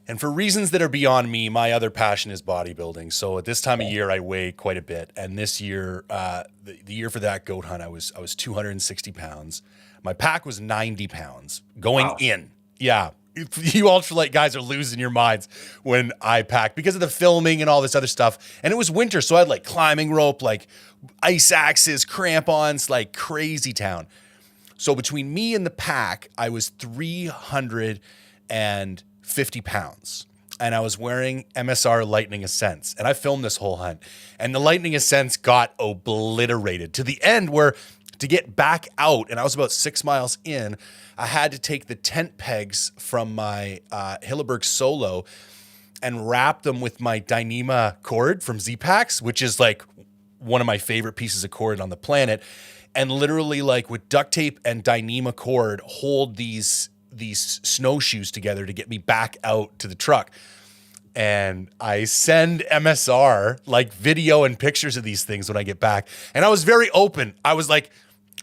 And for reasons that are beyond me, my other passion is bodybuilding. So at this time of year, I weigh quite a bit. And this year, the year for that goat hunt, I was 260 pounds. My pack was 90 pounds going in. Yeah. You ultralight guys are losing your minds when I pack because of the filming and all this other stuff. And it was winter. So I had like climbing rope, like ice axes, crampons, like crazy town. So between me and the pack, I was 350 pounds, and I was wearing MSR Lightning Ascents, and I filmed this whole hunt, and the Lightning Ascents got obliterated to the end where to get back out, and I was about 6 miles in, I had to take the tent pegs from my Hilleberg Solo and wrap them with my Dyneema cord from Z-Packs, which is like one of my favorite pieces of cord on the planet. And literally, like with duct tape and Dyneema cord, hold these snowshoes together to get me back out to the truck. And I send MSR like video and pictures of these things when I get back. And I was very open. I was like,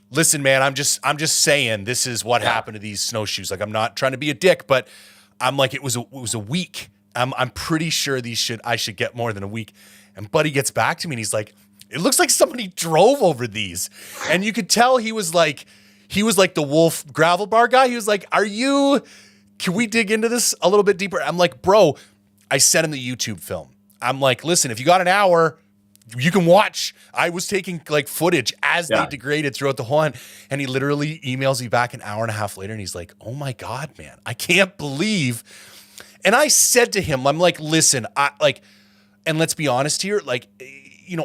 listen, man, I'm just saying this is what happened to these snowshoes. Like, I'm not trying to be a dick, but I'm like, it was a week. I'm pretty sure I should get more than a week. And Buddy gets back to me and he's like, it looks like somebody drove over these. And you could tell he was like the Wolf gravel bar guy. He was like, can we dig into this a little bit deeper? I'm like, bro, I sent him the YouTube film. I'm like, listen, if you got an hour, you can watch. I was taking like footage as they degraded throughout the whole hunt. And he literally emails me back an hour and a half later. And he's like, oh my God, man, I can't believe. And I said to him, I'm like, listen, and let's be honest here, like,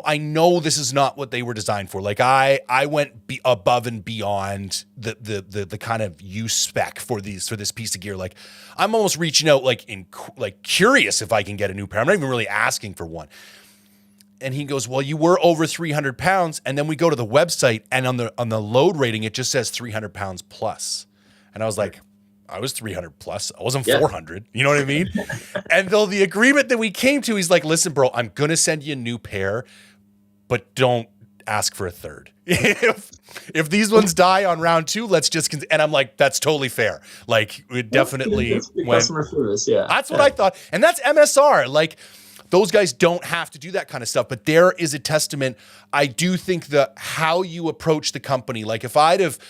I know this is not what they were designed for. Like I went above and beyond the kind of use spec for this piece of gear. Like I'm almost reaching out like curious if I can get a new pair. I'm not even really asking for one. And he goes, well, you were over 300 pounds. And then we go to the website and on the load rating, it just says 300 pounds plus. And I was like, I was 300 plus. I wasn't Yeah. 400. You know what I mean? And though the agreement that we came to, he's like, listen, bro, I'm going to send you a new pair, but don't ask for a third. If these ones die on round 2, let's just, and I'm like, that's totally fair. Like, it definitely That's good went, customer service. Yeah. that's what I thought. And that's MSR. Like, those guys don't have to do that kind of stuff, but there is a testament. I do think how you approach the company, like if I'd have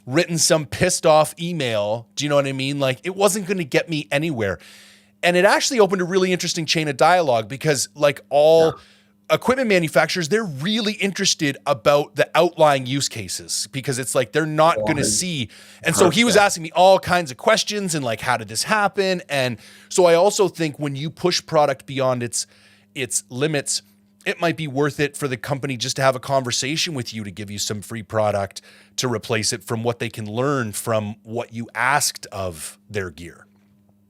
written some pissed off email, do you know what I mean? Like, it wasn't going to get me anywhere. And it actually opened a really interesting chain of dialogue because like all equipment manufacturers, they're really interested about the outlying use cases because it's like they're not going to see. And so he was asking me all kinds of questions and like, how did this happen? And so I also think when you push product beyond its limits, it might be worth it for the company just to have a conversation with you to give you some free product to replace it from what they can learn from what you asked of their gear.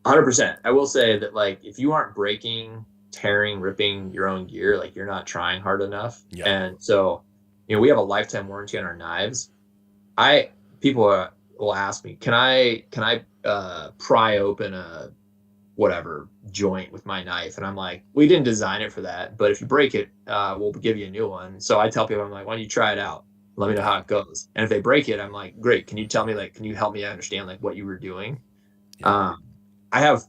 100%. I will say that like, if you aren't breaking, tearing, ripping your own gear, like you're not trying hard enough. Yeah. And so, we have a lifetime warranty on our knives. People will ask me, can I pry open a whatever joint with my knife? And I'm like, we didn't design it for that, but if you break it, we'll give you a new one. So I tell people, I'm like, why don't you try it out? Let me know how it goes. And if they break it, I'm like, great. Can you tell me, like, can you help me understand like what you were doing? Yeah. I have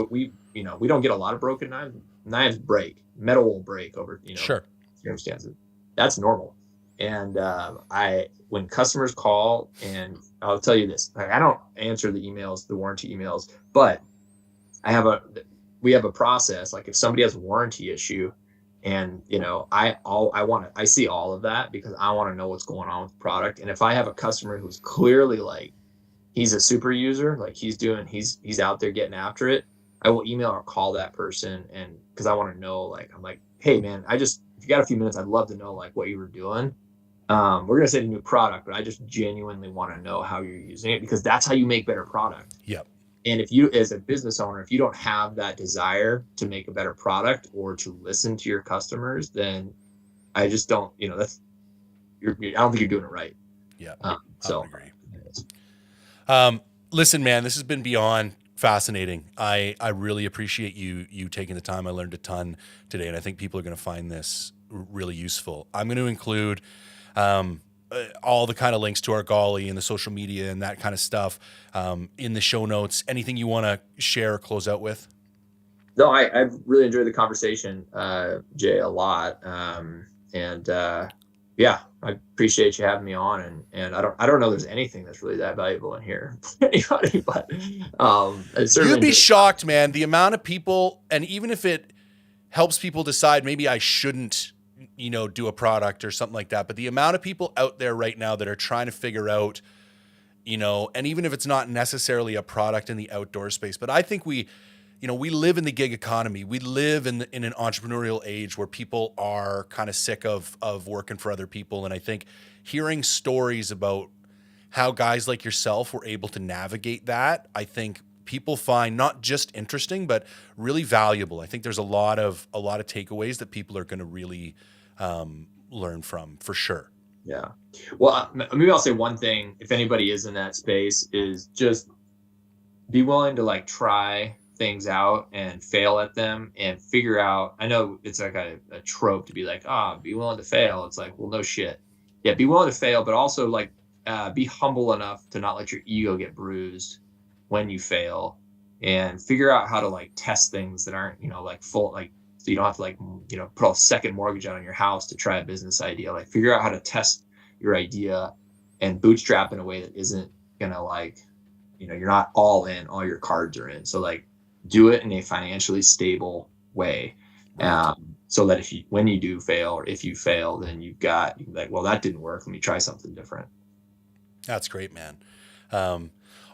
we don't get a lot of broken knives. Knives break, metal will break over, Sure. circumstances. That's normal. And when customers call, and I'll tell you this, like, I don't answer the emails, the warranty emails, but we have a process. Like if somebody has a warranty issue, and I see all of that because I want to know what's going on with the product. And if I have a customer who's clearly like he's a super user, like he's out there getting after it, I will email or call that person, and because I want to know, like, I'm like, hey man, if you got a few minutes, I'd love to know like what you were doing. We're gonna say a new product, but I just genuinely want to know how you're using it because that's how you make better product. Yep. And if you, as a business owner, if you don't have that desire to make a better product or to listen to your customers, then I just don't, I don't think you're doing it right. Yeah. So I agree. Listen, man, this has been beyond fascinating. I really appreciate you taking the time. I learned a ton today, and I think people are going to find this really useful. I'm going to include all the kind of links to Argali and the social media and that kind of stuff in the show notes. Anything you want to share or close out with? No, I've really enjoyed the conversation, Jay, a lot. Yeah, I appreciate you having me on, and I don't know there's anything that's really that valuable in here for anybody, but you'd be shocked, man, the amount of people, and even if it helps people decide maybe I shouldn't, do a product or something like that, but the amount of people out there right now that are trying to figure out, and even if it's not necessarily a product in the outdoor space, but I think we live in the gig economy. We live in an entrepreneurial age where people are kind of sick of working for other people. And I think hearing stories about how guys like yourself were able to navigate that, I think people find not just interesting, but really valuable. I think there's a lot of takeaways that people are going to really learn from, for sure. Yeah. Well, maybe I'll say one thing. If anybody is in that space, is just be willing to like try things out and fail at them and figure out. I know it's like a trope to be like, be willing to fail. It's like, well, no shit. Yeah, be willing to fail, but also like be humble enough to not let your ego get bruised when you fail, and figure out how to like test things that aren't, like full, like, so you don't have to like, put a second mortgage out on your house to try a business idea. Like figure out how to test your idea and bootstrap in a way that isn't gonna like, you're not all in, all your cards are in. So like, do it in a financially stable way, so that when you do fail, or if you fail, then you're like, well, that didn't work. Let me try something different. That's great, man.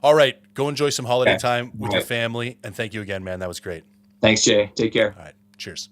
All right, go enjoy some holiday time with your family, and thank you again, man. That was great. Thanks, Jay. Take care. All right, cheers.